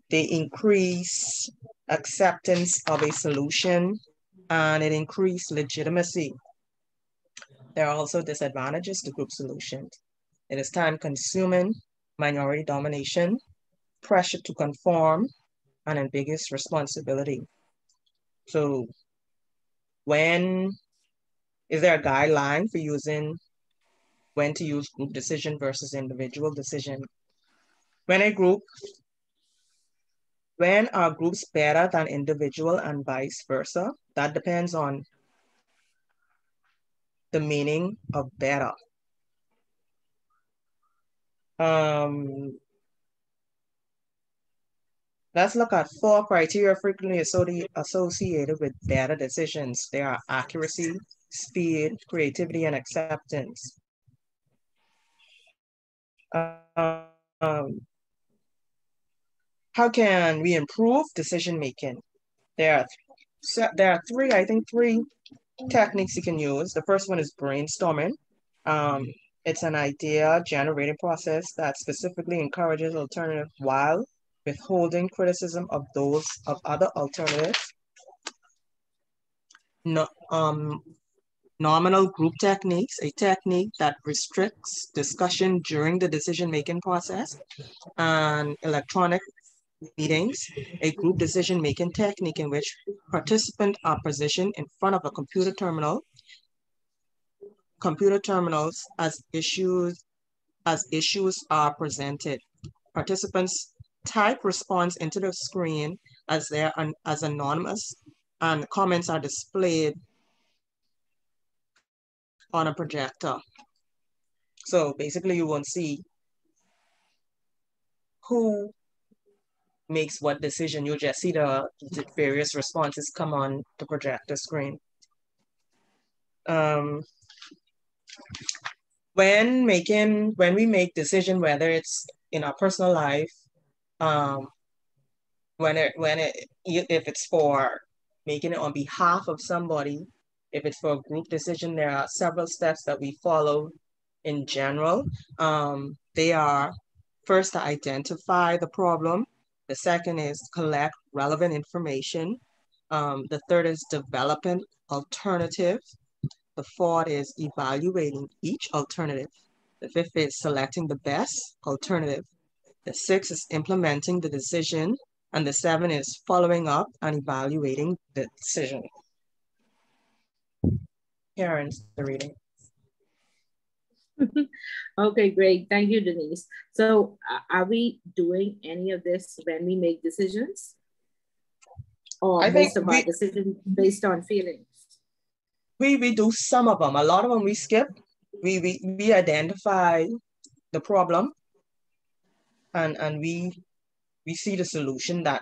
They increase acceptance of a solution, and it increases legitimacy. There are also disadvantages to group solutions. It is time-consuming, minority domination, pressure to conform, and ambiguous responsibility. So is there a guideline for when to use group decision versus individual decision? When are groups better than individual and vice versa? That depends on the meaning of better. Let's look at 4 criteria frequently associated with better decisions. They are accuracy, speed, creativity, and acceptance. How can we improve decision making? There are three techniques you can use. The first one is brainstorming. It's an idea generating process that specifically encourages alternatives while withholding criticism of other alternatives. Nominal group techniques, a technique that restricts discussion during the decision-making process, and electronic meetings, a group decision-making technique in which participants are positioned in front of a computer terminals as issues are presented. Participants type response into the screen as anonymous, and comments are displayed on a projector. So basically you won't see who makes what decision. You'll just see the various responses come on the projector screen. When we make decision, whether it's in our personal life, if it's for making it on behalf of somebody, if it's for a group decision, there are several steps that we follow in general. They are first to identify the problem. The second is collect relevant information. The third is developing alternatives. The fourth is evaluating each alternative. The fifth is selecting the best alternative. The sixth is implementing the decision. And the seventh is following up and evaluating the decision. Karen's the reading. Okay, great. Thank you, Denise. So are we doing any of this when we make decisions? Or I most of our decisions based on feelings? We do some of them. A lot of them we skip. We identify the problem and we see the solution that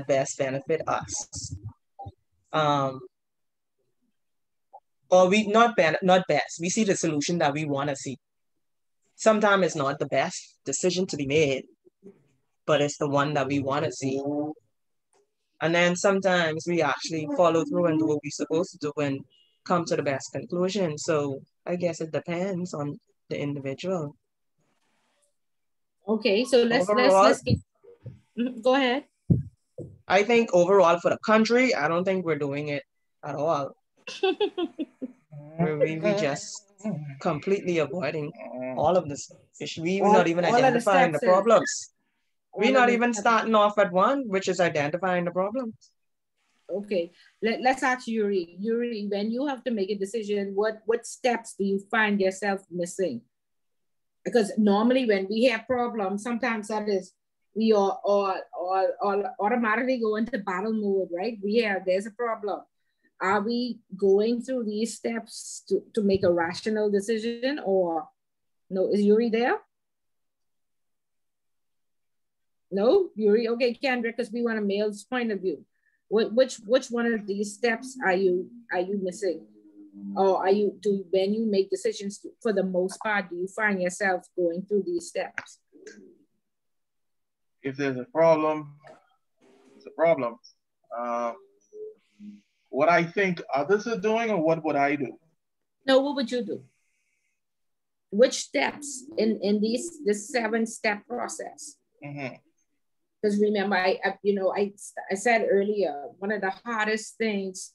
best benefit us. Or we not best. We see the solution that we want to see. Sometimes it's not the best decision to be made, but it's the one that we want to see. And then sometimes we actually follow through and do what we're supposed to do and come to the best conclusion. So I guess it depends on the individual. Okay, so let's get, go ahead. I think overall for the country, I don't think we're doing it at all. we just completely avoiding all of this issue. We're not even identifying the problems. We're not even starting off at one, which is identifying the problems. Okay, let's ask Yuri. Yuri, when you have to make a decision, what steps do you find yourself missing? Because normally when we have problems, sometimes that is, we all automatically go into battle mode, right? There's a problem. Are we going through these steps to make a rational decision, or no? Is Yuri there? No, Yuri. Okay, Kendra, because we want a male's point of view. Which one of these steps are you missing, or when you make decisions, for the most part, do you find yourself going through these steps? If there's a problem, it's a problem. What I think others are doing, or what would I do? No, what would you do? Which steps in this 7-step process? Because remember, I said earlier, one of the hardest things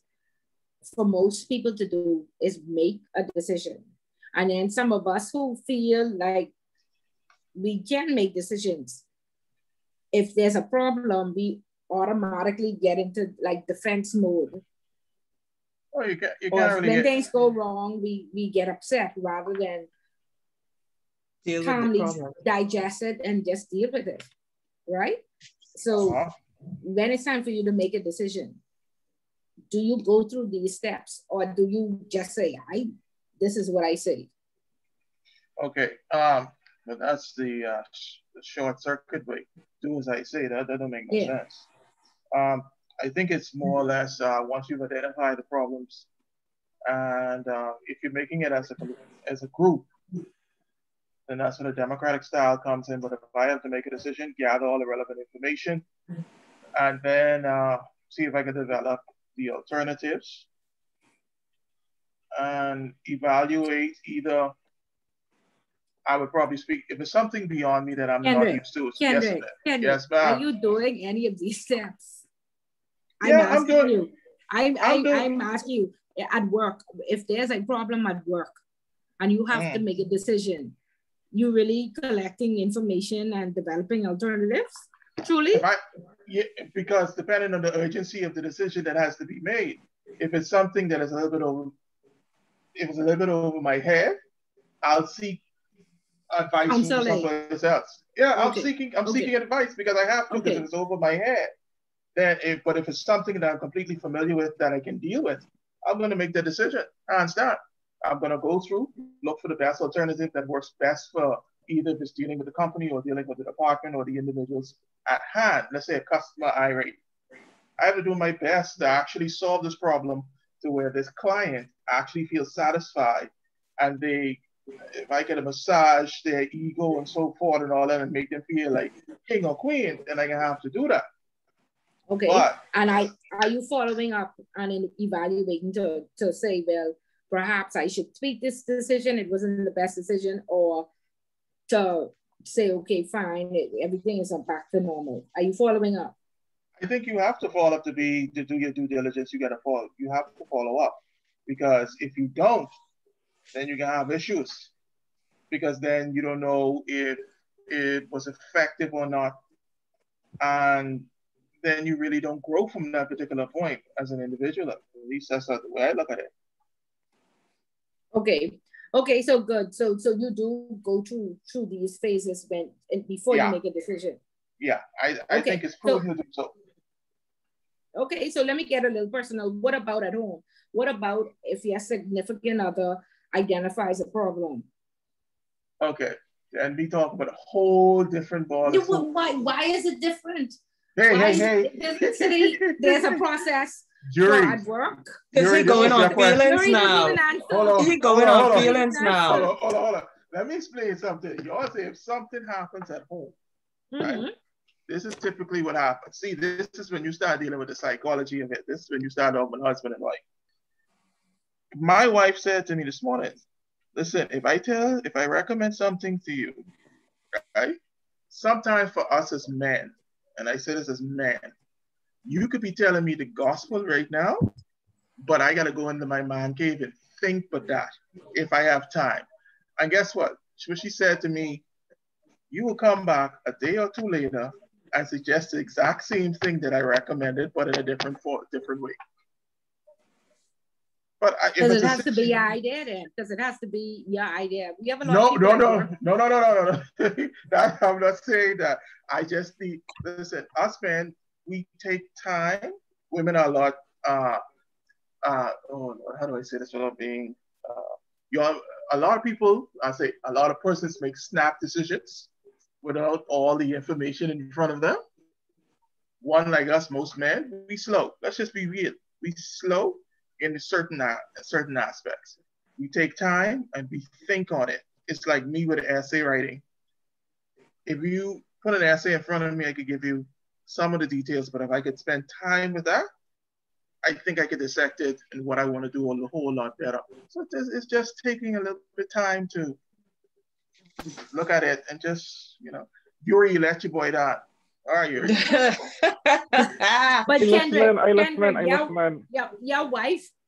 for most people to do is make a decision. And then some of us who feel like we can make decisions, if there's a problem, we automatically get into like defense mode. Well, you can't when things go wrong, we get upset rather than calmly digest it and just deal with it, right? So when it's time for you to make a decision, do you go through these steps, or do you just say, this is what I say? Okay, but that's the short circuit way. Do as I say. That doesn't make no sense. I think it's more or less once you've identified the problems, and if you're making it as a group, then that's when the democratic style comes in. But if I have to make a decision, gather all the relevant information, and then see if I can develop the alternatives and evaluate either. I would probably speak, if it's something beyond me that I'm not used to. Kendrick, yes, ma'am. Are you doing any of these steps? I'm doing you. I'm asking you at work, if there's a problem at work and you have to make a decision, you really collecting information and developing alternatives? Truly? Because depending on the urgency of the decision that has to be made, if it's something that is a little bit over my head, I'll seek advice from someone else. Yeah, I'm seeking advice because I have to, because it's over my head. But if it's something that I'm completely familiar with that I can deal with, I'm going to make the decision. Hands down. I'm going to go through, look for the best alternative that works best for either if it's dealing with the company or dealing with the department or the individuals at hand. Let's say a customer irate. I have to do my best to actually solve this problem to where this client actually feel satisfied, and if I get a massage their ego and so forth and all that, and make them feel like king or queen, then I can have to do that. Okay. But, and are you following up and evaluating to say, well, perhaps I should tweak this decision, it wasn't the best decision, or to say, okay, fine, everything is back to normal? Are you following up? I think you have to follow up to do your due diligence. You have to follow up, because if you don't, then you're gonna have issues, because then you don't know if it was effective or not, and then you really don't grow from that particular point as an individual. At least that's the way I look at it. Okay, so good. So you do go through these phases before you make a decision. Yeah, I think it's prudent to do so. Okay, so let me get a little personal. What about at home? What about if your significant other identifies a problem? Okay, and we talk about a whole different ball. Why is it different? Hey. There's a process. Jury. At work. Is he going on feelings now? He going on feelings now. Hold on. Let me explain something. Y'all say if something happens at home, right? This is typically what happens. See, this is when you start dealing with the psychology of it. This is when you start off with husband and wife. My wife said to me this morning, listen, if I recommend something to you, right? Sometimes for us as men, and I say this as men, you could be telling me the gospel right now, but I got to go into my man cave and think for that if I have time. And guess what? She said to me, you will come back a day or two later and suggest the exact same thing that I recommended, but in a different way. But because it has to be your idea then. Because it has to be your idea. We have a lot no. I'm not saying that. I just listen, us men, we take time. Women are a lot, how do I say this without being, a lot of people, a lot of persons make snap decisions without all the information in front of them. One like us, most men, we slow. Let's just be real. We slow in certain aspects. We take time and we think on it. It's like me with essay writing. If you put an essay in front of me, I could give you some of the details, but if I could spend time with that, I think I could dissect it and what I want to do a whole lot better. So it's just taking a little bit of time to look at it and just, Yuri, let your boy down. All right, Yuri. But Kendrick,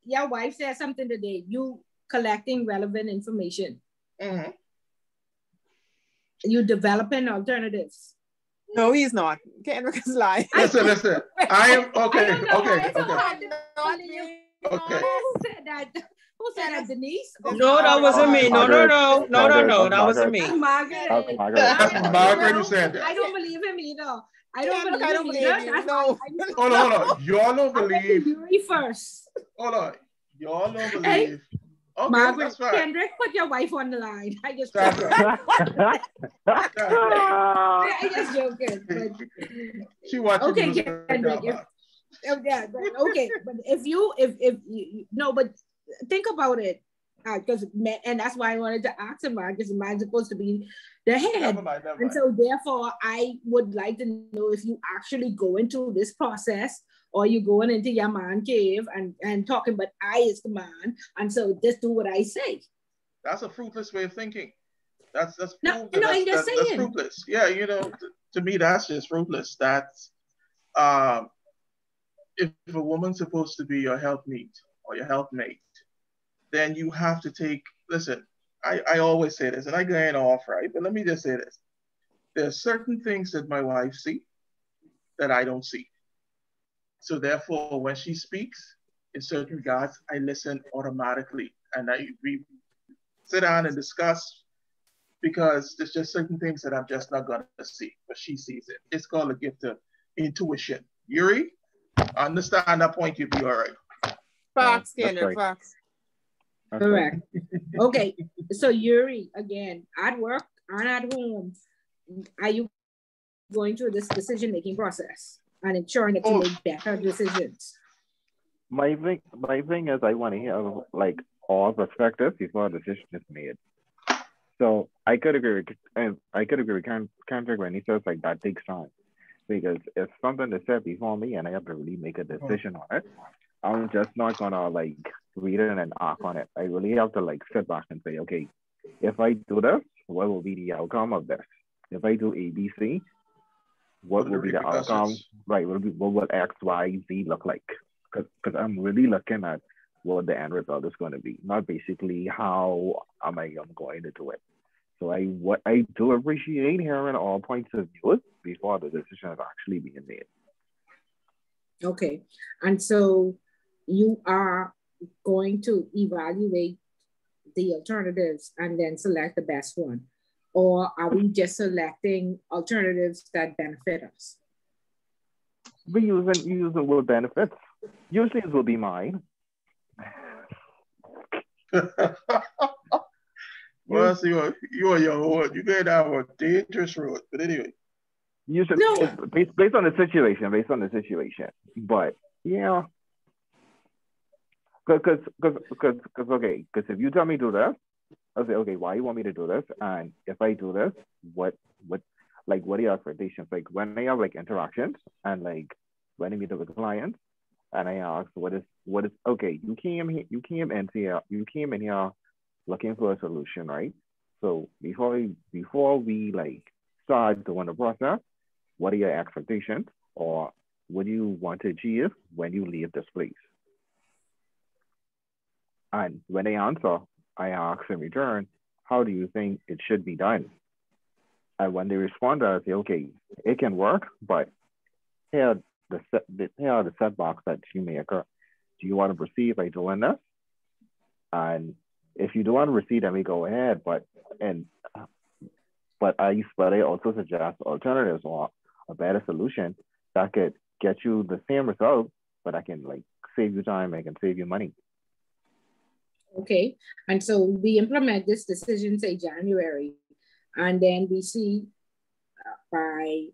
your wife said something today. You collecting relevant information. Mm-hmm. You developing alternatives. No, he's not. Kendrick is lying. Listen. I am okay. Who said that, Denise? No, that wasn't me. No, that wasn't me. Margaret who said that. I don't believe him either. I don't believe you. No. Hold on. Y'all don't believe. Yuri first. Hold on. Y'all don't believe. Hey, okay, Margaret, that's fine. Kendrick, put your wife on the line. I just joking. But... She watching. Okay, Kendrick. But if you but think about it, because and that's why I wanted to ask him, because man's supposed to be the head. Never mind. And so therefore I would like to know if you actually go into this process, or you going into your man cave and talking, but I is the man, and so just do what I say. That's a fruitless way of thinking. That's fruitless. Yeah, to me that's just fruitless. That's if a woman's supposed to be your helpmeet or your helpmate, then you have to take, listen, I always say this, and I go in off, right? But let me just say this. There are certain things that my wife sees that I don't see. So therefore, when she speaks, in certain regards, I listen automatically. And we sit down and discuss, because there's just certain things that I'm just not going to see, but she sees it. It's called a gift of intuition. Yuri, understand that point, you'll be all right. Fox, Kendrick, Fox. Correct. Okay, so Yuri, again, at work and at home, are you going through this decision-making process and ensuring that you make better decisions? my thing is I want to hear like all perspectives before a decision is made. So I could agree with and I could agree with Kendrick when he says like that takes time. Because if something is said before me and I have to really make a decision on it, I'm just not gonna like read it and act on it. I really have to like sit back and say, okay, if I do this, what will be the outcome of this? If I do A, B, C, what will be the outcome? Right, what will X, Y, Z look like? Because I'm really looking at what the end result is going to be, not basically how am I going to do it. So what I do appreciate hearing all points of view before the decision is actually being made. Okay, and so you are going to evaluate the alternatives and then select the best one, or are we just selecting alternatives that benefit us? We using what benefits. Usually it will be mine. Well, see, you are your own. You go down a dangerous road. But anyway. Usually, no. Based on the situation. But yeah, because if you tell me to do this, I'll say, okay, why you want me to do this? And if I do this, what are your expectations? Like when I have like interactions and like when I meet with clients and I ask what is okay, you came in here looking for a solution, right? So before we like start doing the process, what are your expectations or what do you want to achieve when you leave this place? And when they answer, I ask in return, how do you think it should be done? And when they respond, I say, okay, it can work, but here are the setbacks that you may occur. Do you want to proceed by doing this? And if you don't want to proceed, then we go ahead. But I also suggest alternatives or a better solution that could get you the same result, but I can like save you time, I can save you money. Okay, and so we implement this decision, say January, and then we see by,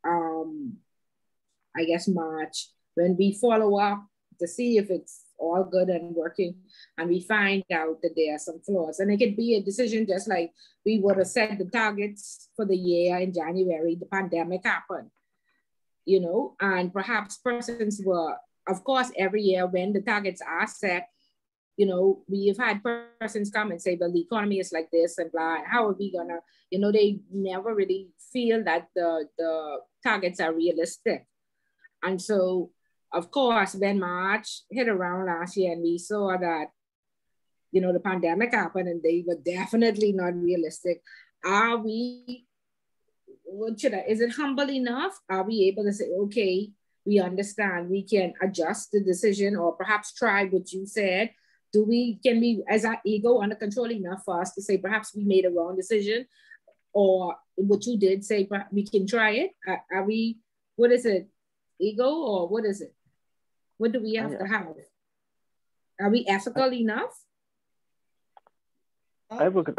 I guess March, when we follow up to see if it's all good and working, and we find out that there are some flaws. And it could be a decision just like we would have set the targets for the year in January, the pandemic happened, you know, and perhaps persons were, of course, every year when the targets are set, you know, we've had persons come and say, well, the economy is like this and blah, how are we gonna, you know, they never really feel that the targets are realistic. And so, of course, when March hit around last year and we saw that, you know, the pandemic happened and they were definitely not realistic, are we, is it humble enough? Are we able to say, okay, we understand, we can adjust the decision or perhaps try what you said? Can we, as our ego under control enough for us to say, perhaps we made a wrong decision, or what you did say, we can try it? Are we, what is it, ego, or what is it? What do we have to have? Are we ethical enough? I would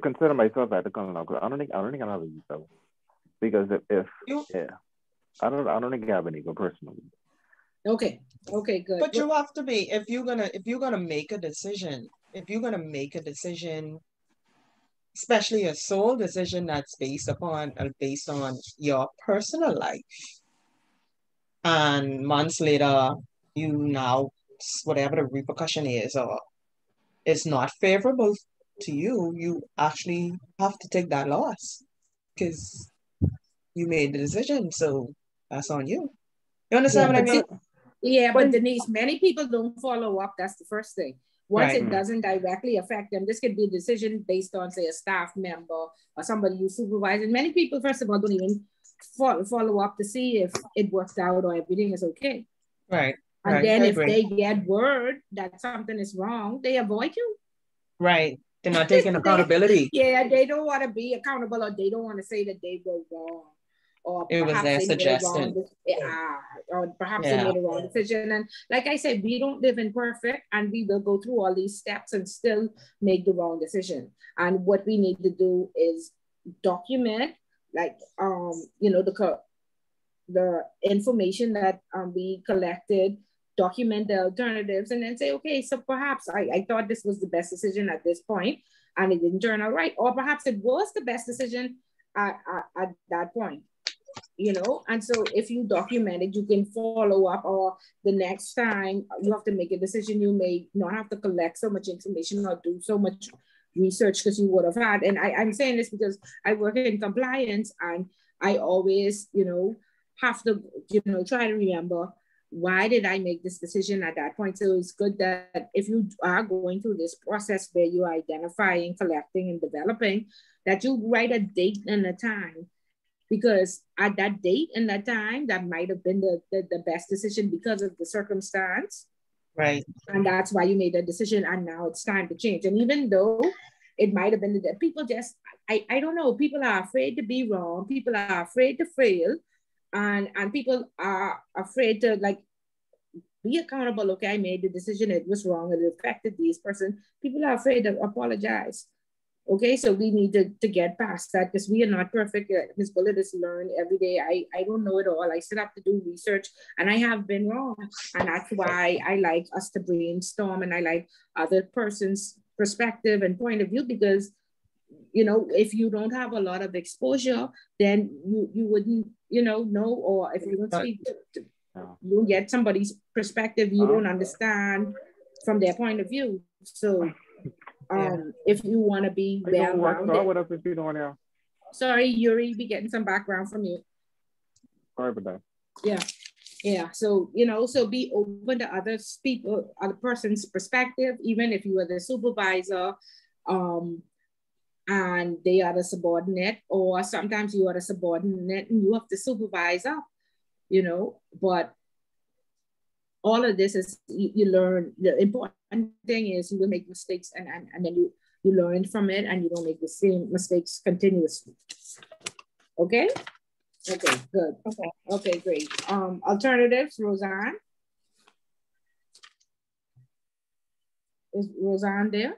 consider myself ethical enough. I don't think I'm have an ego, because I don't think I have an ego personally. Okay, good. But you have to be, if you're gonna make a decision, especially a sole decision that's based on your personal life, and months later, you now, whatever the repercussion is, or it's not favorable to you, you actually have to take that loss because you made the decision. So that's on you. You understand what I mean? Yeah, but Denise, many people don't follow up. That's the first thing. Once Right. It doesn't directly affect them, this could be a decision based on, say, a staff member or somebody you supervise. And many people, first of all, don't even follow up to see if it works out or everything is okay. Right. And then if they get word that something is wrong, they avoid you. Right. They're not taking accountability. They don't want to be accountable, or they don't want to say that they were wrong. Or it was their suggestion. Or perhaps they made a wrong decision. And like I said, we don't live in perfect, and we will go through all these steps and still make the wrong decision. And what we need to do is document, like, you know, the information that we collected, document the alternatives and then say, okay, so perhaps I thought this was the best decision at this point and it didn't turn out right. Or perhaps it was the best decision at that point, you know? And so if you document it, you can follow up, or the next time you have to make a decision, you may not have to collect so much information or do so much research because you would have had. And I'm saying this because I work in compliance and I always, you know, have to, you know, try to remember, why did I make this decision at that point? So it's good that if you are going through this process where you are identifying, collecting, and developing, that you write a date and a time, because at that date and that time, that might have been the best decision because of the circumstance. Right. And that's why you made a decision, and now it's time to change. And even though it might have been that people just, I don't know, people are afraid to be wrong, people are afraid to fail, and people are afraid to like be accountable. Okay, I made the decision, it was wrong, it affected this person. People are afraid to apologize. Okay, so we need to get past that, because we are not perfect. This bullet is learned every day. I don't know it all. I still have to do research, and I have been wrong. And that's why I like us to brainstorm, and I like other person's perspective and point of view, because, you know, if you don't have a lot of exposure, then you wouldn't, you know, or if you don't speak, you don't get somebody's perspective, you don't understand from their point of view. So if you want to be well-rounded. Sorry, Yuri, be getting some background from you. Sorry about that. Yeah. So, you know, so be open to other people, other person's perspective, even if you are the supervisor, and they are the subordinate, or sometimes you are the subordinate and you have to supervise up, you know, but all of this is, you learn. The important thing is you will make mistakes, and then you learn from it, and you don't make the same mistakes continuously. Okay? Okay, good. Okay, great. Alternatives, Roseanne? Is Roseanne there?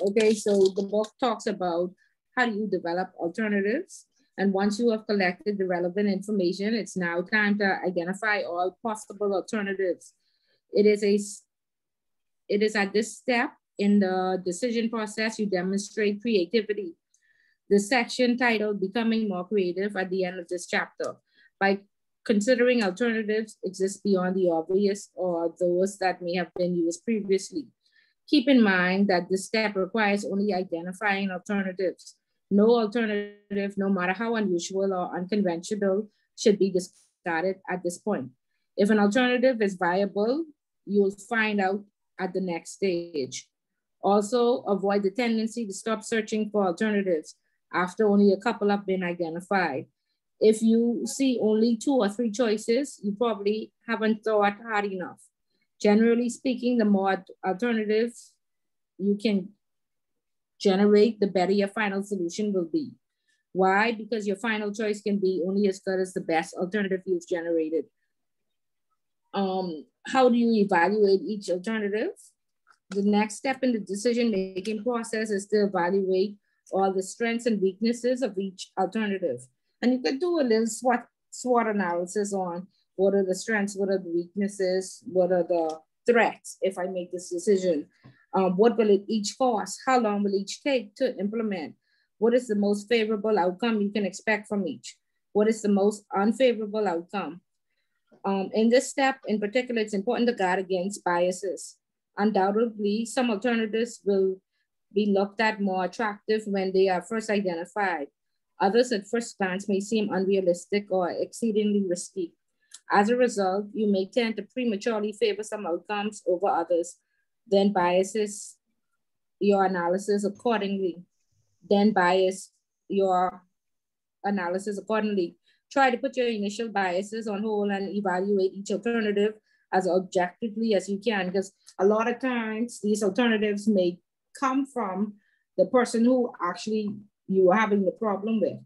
Okay, so the book talks about how do you develop alternatives. And once you have collected the relevant information, it's now time to identify all possible alternatives. It is at this step in the decision process you demonstrate creativity. The section titled Becoming More Creative at the end of this chapter. By considering alternatives exist beyond the obvious or those that may have been used previously. Keep in mind that this step requires only identifying alternatives. No alternative, no matter how unusual or unconventional, should be discarded at this point. If an alternative is viable, you'll find out at the next stage. Also, avoid the tendency to stop searching for alternatives after only a couple have been identified. If you see only 2 or 3 choices, you probably haven't thought hard enough. Generally speaking, the more alternatives you can generate, the better your final solution will be. Why? Because your final choice can be only as good as the best alternative you've generated. How do you evaluate each alternative? The next step in the decision-making process is to evaluate all the strengths and weaknesses of each alternative. And you could do a little SWOT analysis on what are the strengths, what are the weaknesses, what are the threats if I make this decision. What will it each cost? How long will each take to implement? What is the most favorable outcome you can expect from each? What is the most unfavorable outcome? In this step in particular, it's important to guard against biases. Undoubtedly, some alternatives will be looked at more attractive when they are first identified. Others at first glance may seem unrealistic or exceedingly risky. As a result, you may tend to prematurely favor some outcomes over others, then bias your analysis accordingly. Try to put your initial biases on hold and evaluate each alternative as objectively as you can, because a lot of times these alternatives may come from the person who actually you are having the problem with.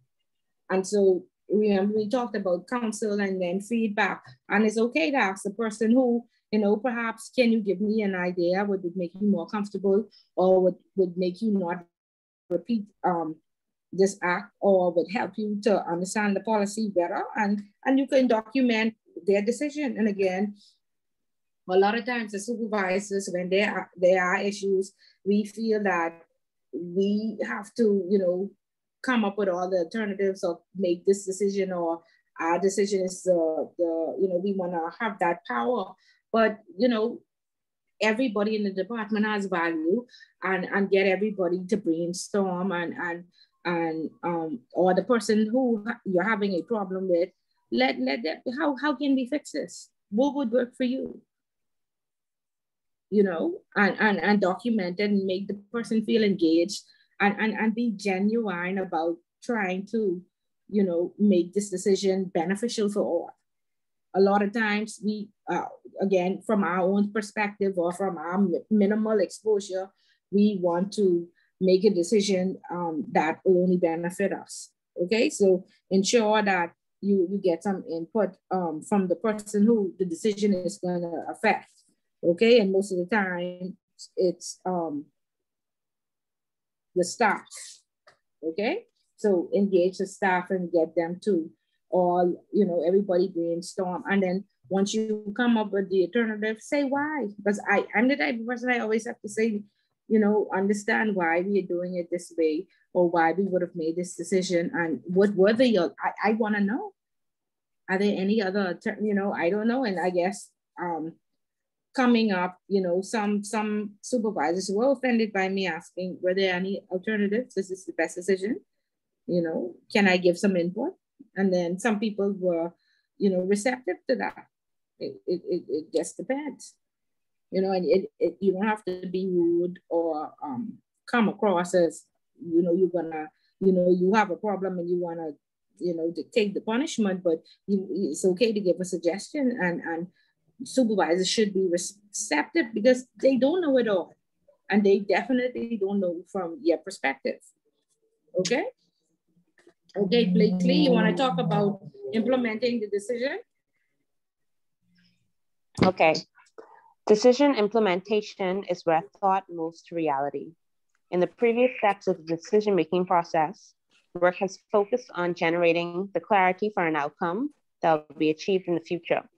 And so remember, we talked about counsel and then feedback, and it's okay to ask the person who, you know, perhaps, can you give me an idea? Would it make you more comfortable, or would make you not repeat this act or would help you to understand the policy better, and you can document their decision. And again, a lot of times the supervisors, when there are issues, we feel that we have to, you know, come up with all the alternatives or make this decision, or our decision is you know, we want to have that power. But, you know, everybody in the department has value, and get everybody to brainstorm and or the person who you're having a problem with, let them, how can we fix this? What would work for you? You know, and document it and make the person feel engaged, and be genuine about trying to, you know, make this decision beneficial for all. A lot of times we, again, from our own perspective or from our minimal exposure, we want to make a decision that will only benefit us. Okay, so ensure that you get some input from the person who the decision is going to affect. Okay, and most of the time it's the staff. Okay, so engage the staff and get them to all, you know, everybody brainstorm, and then once you come up with the alternative, say why. Because I'm the type of person, I always have to say, you know, understand why we are doing it this way, or why we would have made this decision, and what were the, I want to know. Are there any other, you know, I don't know. And I guess coming up, you know, some supervisors were offended by me asking, were there any alternatives? Is this the best decision? You know, can I give some input? And then some people were, you know, receptive to that. It just depends, you know, and you don't have to be rude or come across as, you know, you're gonna, you know, you have a problem and you wanna, you know, take the punishment, but it's okay to give a suggestion, and supervisors should be receptive because they don't know it all, and they definitely don't know from your perspective. Okay. Okay, Blakely, you want to talk about implementing the decision? Okay. Decision implementation is where thought moves to reality. In the previous steps of the decision-making process, work has focused on generating the clarity for an outcome that will be achieved in the future.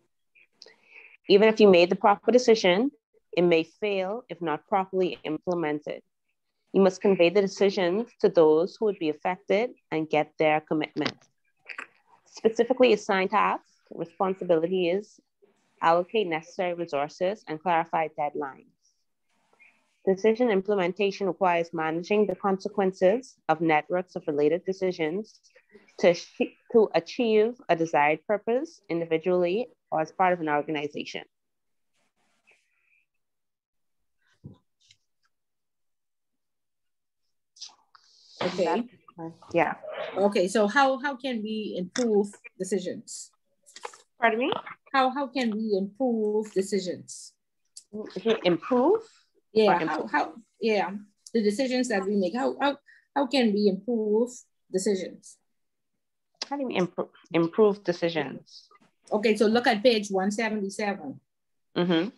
Even if you made the proper decision, it may fail if not properly implemented. You must convey the decisions to those who would be affected and get their commitment. Specifically assigned tasks, responsibility is allocate necessary resources and clarify deadlines. Decision implementation requires managing the consequences of networks of related decisions to achieve a desired purpose individually or as part of an organization. Okay. Yeah. Okay, so how can we improve decisions? Pardon me? How can we improve decisions? Improve? Yeah, how yeah, the decisions that we make, how can we improve decisions? How do you improve decisions? Okay, so look at page 177. Mm-hmm.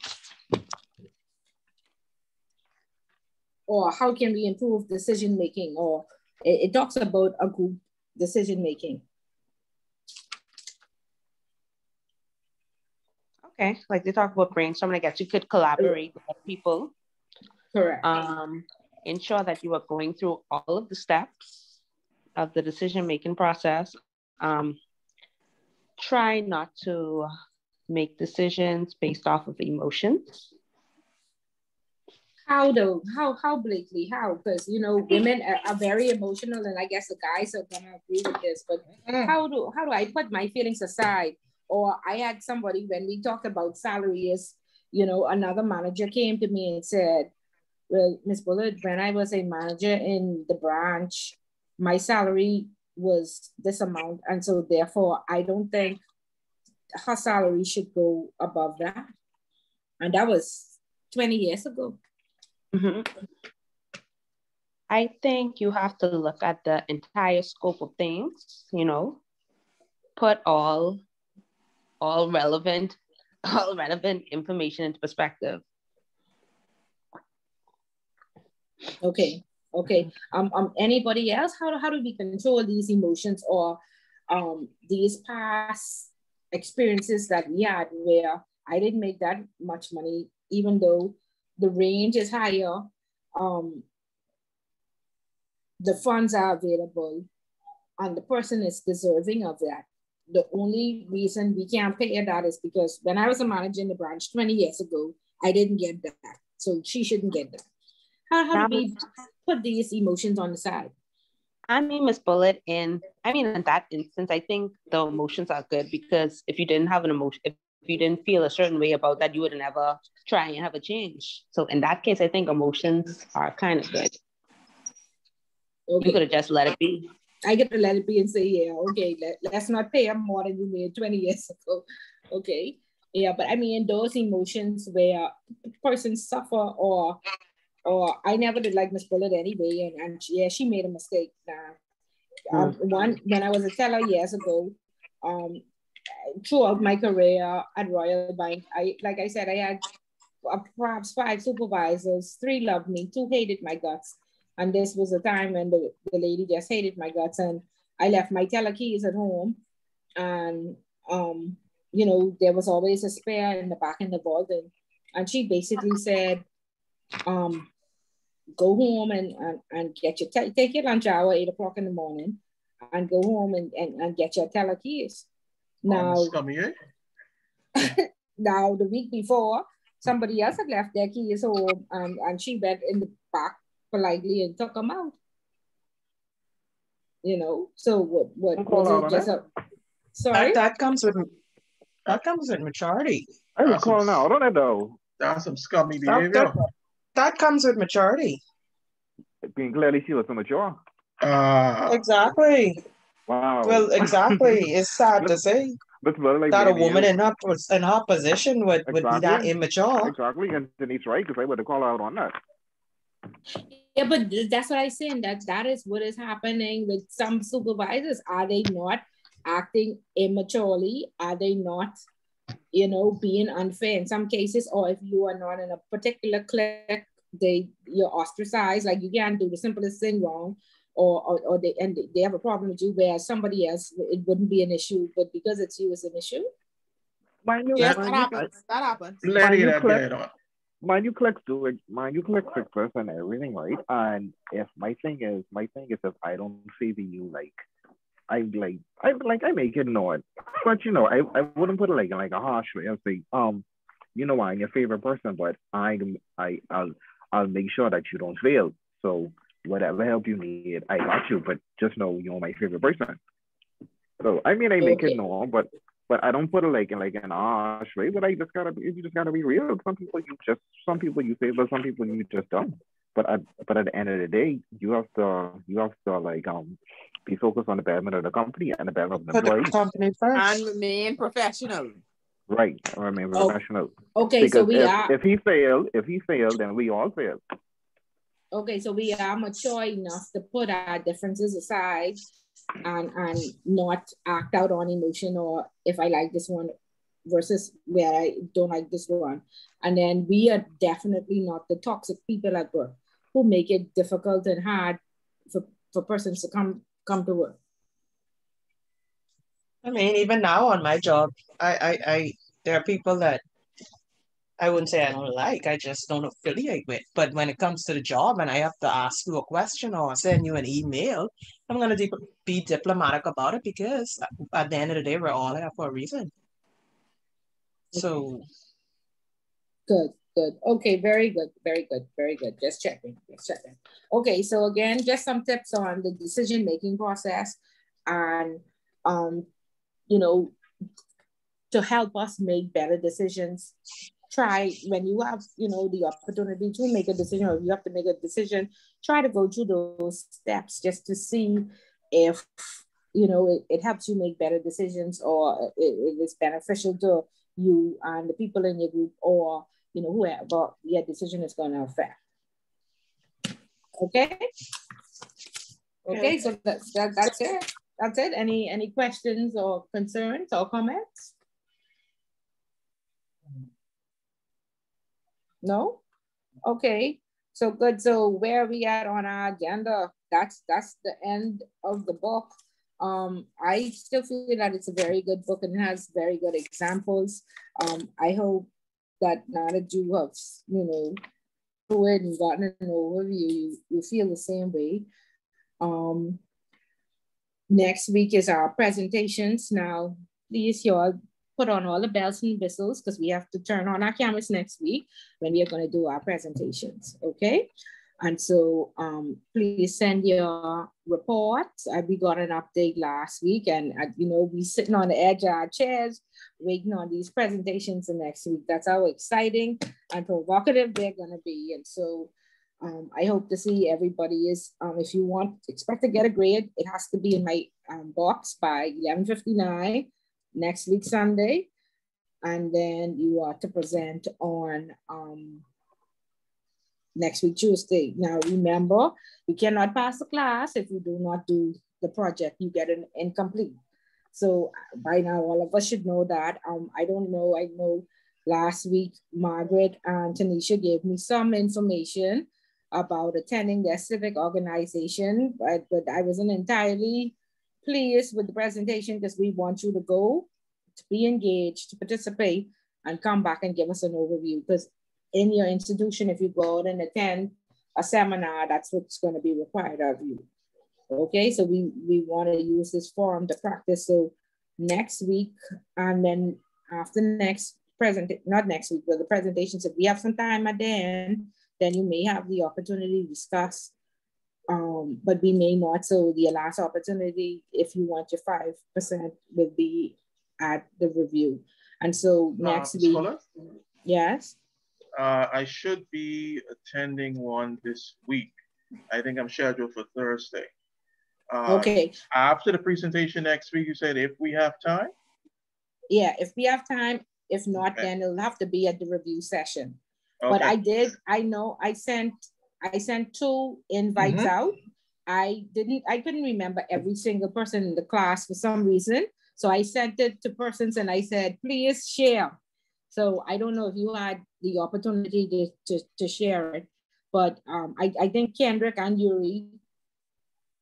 Or how can we improve decision making? Or it talks about a group decision making. Okay, like they talk about brainstorming. I guess you could collaborate with people. Correct. Ensure that you are going through all of the steps of the decision-making process. Try not to make decisions based off of emotions. How though? How Blakely? How? Because you know, women are very emotional, and I guess the guys are gonna agree with this. But how do I put my feelings aside? Or I had somebody, when we talked about salaries, you know, another manager came to me and said, well, Ms. Bullard, when I was a manager in the branch, my salary was this amount. And so therefore, I don't think her salary should go above that. And that was 20 years ago. Mm-hmm. I think you have to look at the entire scope of things, you know, put all relevant information into perspective. Okay. Okay. Anybody else? How do we control these emotions or these past experiences that we had where I didn't make that much money, even though the range is higher, the funds are available, and the person is deserving of that. The only reason we can't pay that is because when I was a manager in the branch 20 years ago, I didn't get that. So she shouldn't get that. How do we put these emotions on the side? I mean, Miss Bullet, in that instance, I think the emotions are good, because if you didn't have an emotion, if you didn't feel a certain way about that, you would never try and have a change. So in that case, I think emotions are kind of good. Okay. You could have just let it be. I get to let it be and say, yeah, okay, let's not pay them more than you made 20 years ago. Okay. Yeah, but I mean, those emotions where persons suffer or I never did like Miss Bullet anyway, and she made a mistake. One, when I was a teller years ago, throughout my career at Royal Bank, like I said, I had perhaps 5 supervisors, 3 loved me, 2 hated my guts. And this was a time when the lady just hated my guts, and I left my teller keys at home. And, there was always a spare in the back in the vault. And she basically said, go home and get your, take your lunch hour, 8 o'clock in the morning, and go home and get your teller keys. Now, now the week before, somebody else had left their keys home, and she went in the back politely and took them out. So what was it? Just sorry? That comes with maturity. I was calling out on it though. That's some scummy behavior. That comes with maturity. Being clearly she was immature. Exactly. Wow. Well, exactly. It's sad to say that a woman in her position would be that immature. Exactly, and Denise right, because I would have called out on that. Yeah, but that's what I'm saying. That is what is happening with some supervisors. Are they not acting immaturely? Are they not, being unfair in some cases? Or if you are not in a particular clique, you're ostracized. Like you can't do the simplest thing wrong, or they have a problem with you, where somebody else it wouldn't be an issue, but because it's you, it's an issue. Yes, that happens. Plenty of that going on. Mind you, click success and everything, right? And if my thing is if I don't favor you, I make it known, but I wouldn't put it like a harsh way. I'll say, I'm your favorite person, but I'll make sure that you don't fail. So whatever help you need, I got you. But just know you're my favorite person. So I make it known, but I don't put it like in a harsh way. But you just gotta be real. Some people you favor, some people you just don't. But at the end of the day, you have to be focused on the betterment of the company and the betterment of the employees. Put the company first. And remain professional. Right, remain professional. Okay, because so if he failed, then we all fail. Okay, so we are mature enough to put our differences aside and not act out on emotion, or if I like this one versus where I don't like this one. And then we are definitely not the toxic people at work who make it difficult and hard for persons to come to work. Even now on my job, I there are people that I wouldn't say I don't like, I just don't affiliate with. But when it comes to the job and I have to ask you a question or send you an email, I'm going to be diplomatic about it, because at the end of the day, we're all here for a reason. So. Good. Okay, very good. Just checking. Okay, so again, just some tips on the decision-making process and, to help us make better decisions. Try, when you have, the opportunity to make a decision, or you have to make a decision, try to go through those steps just to see if, it helps you make better decisions, or it is beneficial to you and the people in your group, or, whoever your decision is going to affect. Okay, so that's it. That's it. Any questions or concerns or comments? No? Okay. So good. So where are we at on our agenda? That's the end of the book. I still feel that it's a very good book and has very good examples. I hope that now that you have, you know, through it and gotten an overview, you feel the same way. Next week is our presentations. Now, please, you all put on all the bells and whistles because we have to turn on our cameras next week when we are going to do our presentations, okay? And so please send your reports. We got an update last week and, you know, we sitting on the edge of our chairs waiting on these presentations the next week. That's how exciting and provocative they're going to be. And so I hope to see everybody is, if you expect to get a grade, it has to be in my box by 11:59 next week, Sunday. And then you are to present on next week, Tuesday. Now, remember, you cannot pass the class if you do not do the project. You get an incomplete. So by now, all of us should know that. I don't know. I know last week, Margaret and Tanisha gave me some information about attending their civic organization, but I wasn't entirely pleased with the presentation because we want you to go, to be engaged, to participate, and come back and give us an overview. Because in your institution, if you go out and attend a seminar, that's what's going to be required of you. Okay, so we want to use this forum to practice. So next week, and then after next not next week, but the presentations, if we have some time at the end, then you may have the opportunity to discuss, but we may not. So the last opportunity, if you want your 5%, will be at the review. And so next week, Scholar? Yes? I should be attending one this week. I think I'm scheduled for Thursday. Okay. After the presentation next week, you said if we have time? Yeah, if we have time. If not, okay, then it'll have to be at the review session. Okay. But I sent 2 invites out. I couldn't remember every single person in the class for some reason. So I sent it to persons and I said, please share. So I don't know if you had the opportunity to share it, but I think Kendrick and Yuri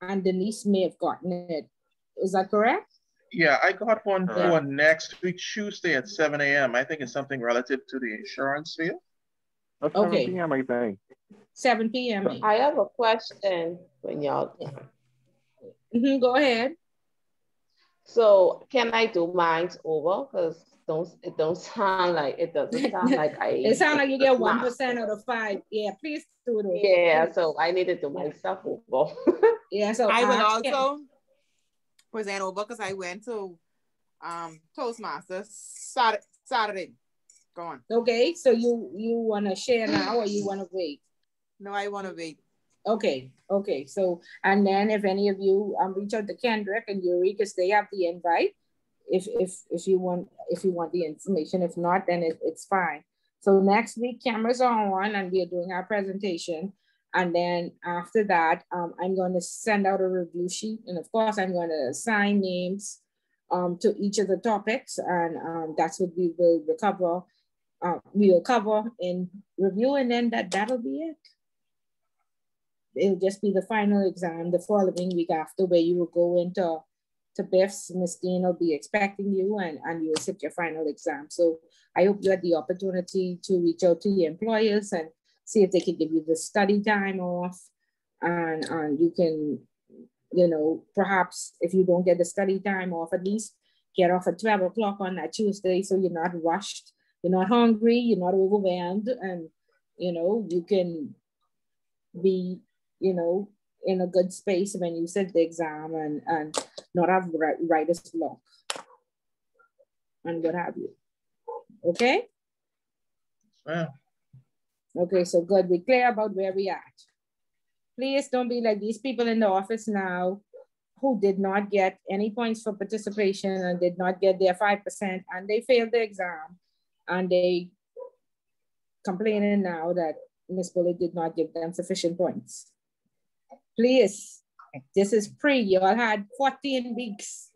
and Denise may have gotten it. Is that correct? Yeah, I got one for next week, Tuesday at 7 a.m. I think it's something relative to the insurance field. Okay. 7 p.m. I think. 7 p.m. I have a question when y'all. Go ahead. So can I do mine over? Because it doesn't sound like It sounds like you get 1% out of 5. Yeah, please do it over. Yeah, so I need to do my stuff over. Yeah, so I will also present over because I went to Toastmasters Saturday. Go on. Okay, so you want to share now or you want to wait? No, I want to wait. Okay. So, and then if any of you reach out to Kendrick and Yuri because they have the invite, if you want the information. If not, then it's fine. So next week cameras are on and we are doing our presentation. And then after that, I'm going to send out a review sheet. And of course, I'm going to assign names to each of the topics. And that's what we will recover. We will cover in review, and then that'll be it. It'll just be the final exam the following week after, where you will go into Biff's. Miss Dean will be expecting you and you will sit your final exam. So I hope you had the opportunity to reach out to your employers and see if they can give you the study time off. And you can, perhaps if you don't get the study time off, at least get off at 12 o'clock on that Tuesday so you're not rushed, you're not hungry, you're not overwhelmed, and, you can be, in a good space when you sit the exam and not have writer's block and what have you. Okay? Yeah. Okay, so good. We're clear about where we at. Please don't be like these people in the office now who did not get any points for participation and did not get their 5% and they failed the exam and they complaining now that Miss Bullitt did not give them sufficient points. Please, this is pre, you all had 14 weeks.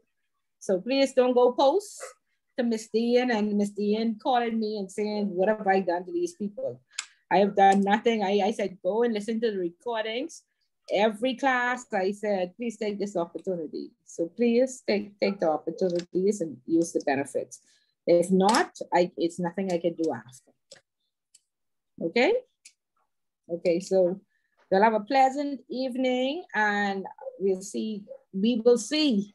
So please don't go post to Miss Dean and Miss Dean calling me and saying, what have I done to these people? I have done nothing. I said, go and listen to the recordings. Every class, I said, please take this opportunity. So please take the opportunities and use the benefits. If not, it's nothing I can do after. Okay? Okay, so we'll have a pleasant evening, and we will see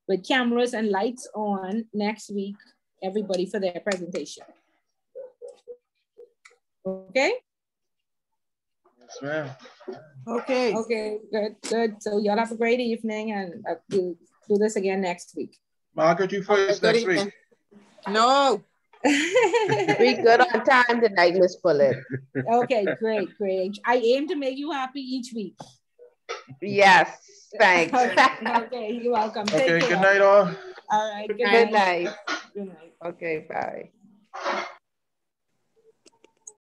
with cameras and lights on next week, everybody for their presentation. Okay? Yes, ma'am. Okay. Okay, good. So y'all have a great evening, and we'll do this again next week. Margaret, you first next week. No. We good on time tonight, Miss Bullet. Okay, great. I aim to make you happy each week. Yes, thanks. Okay, you're welcome. Okay, good night all. All right, Good night. Good night. Okay, bye.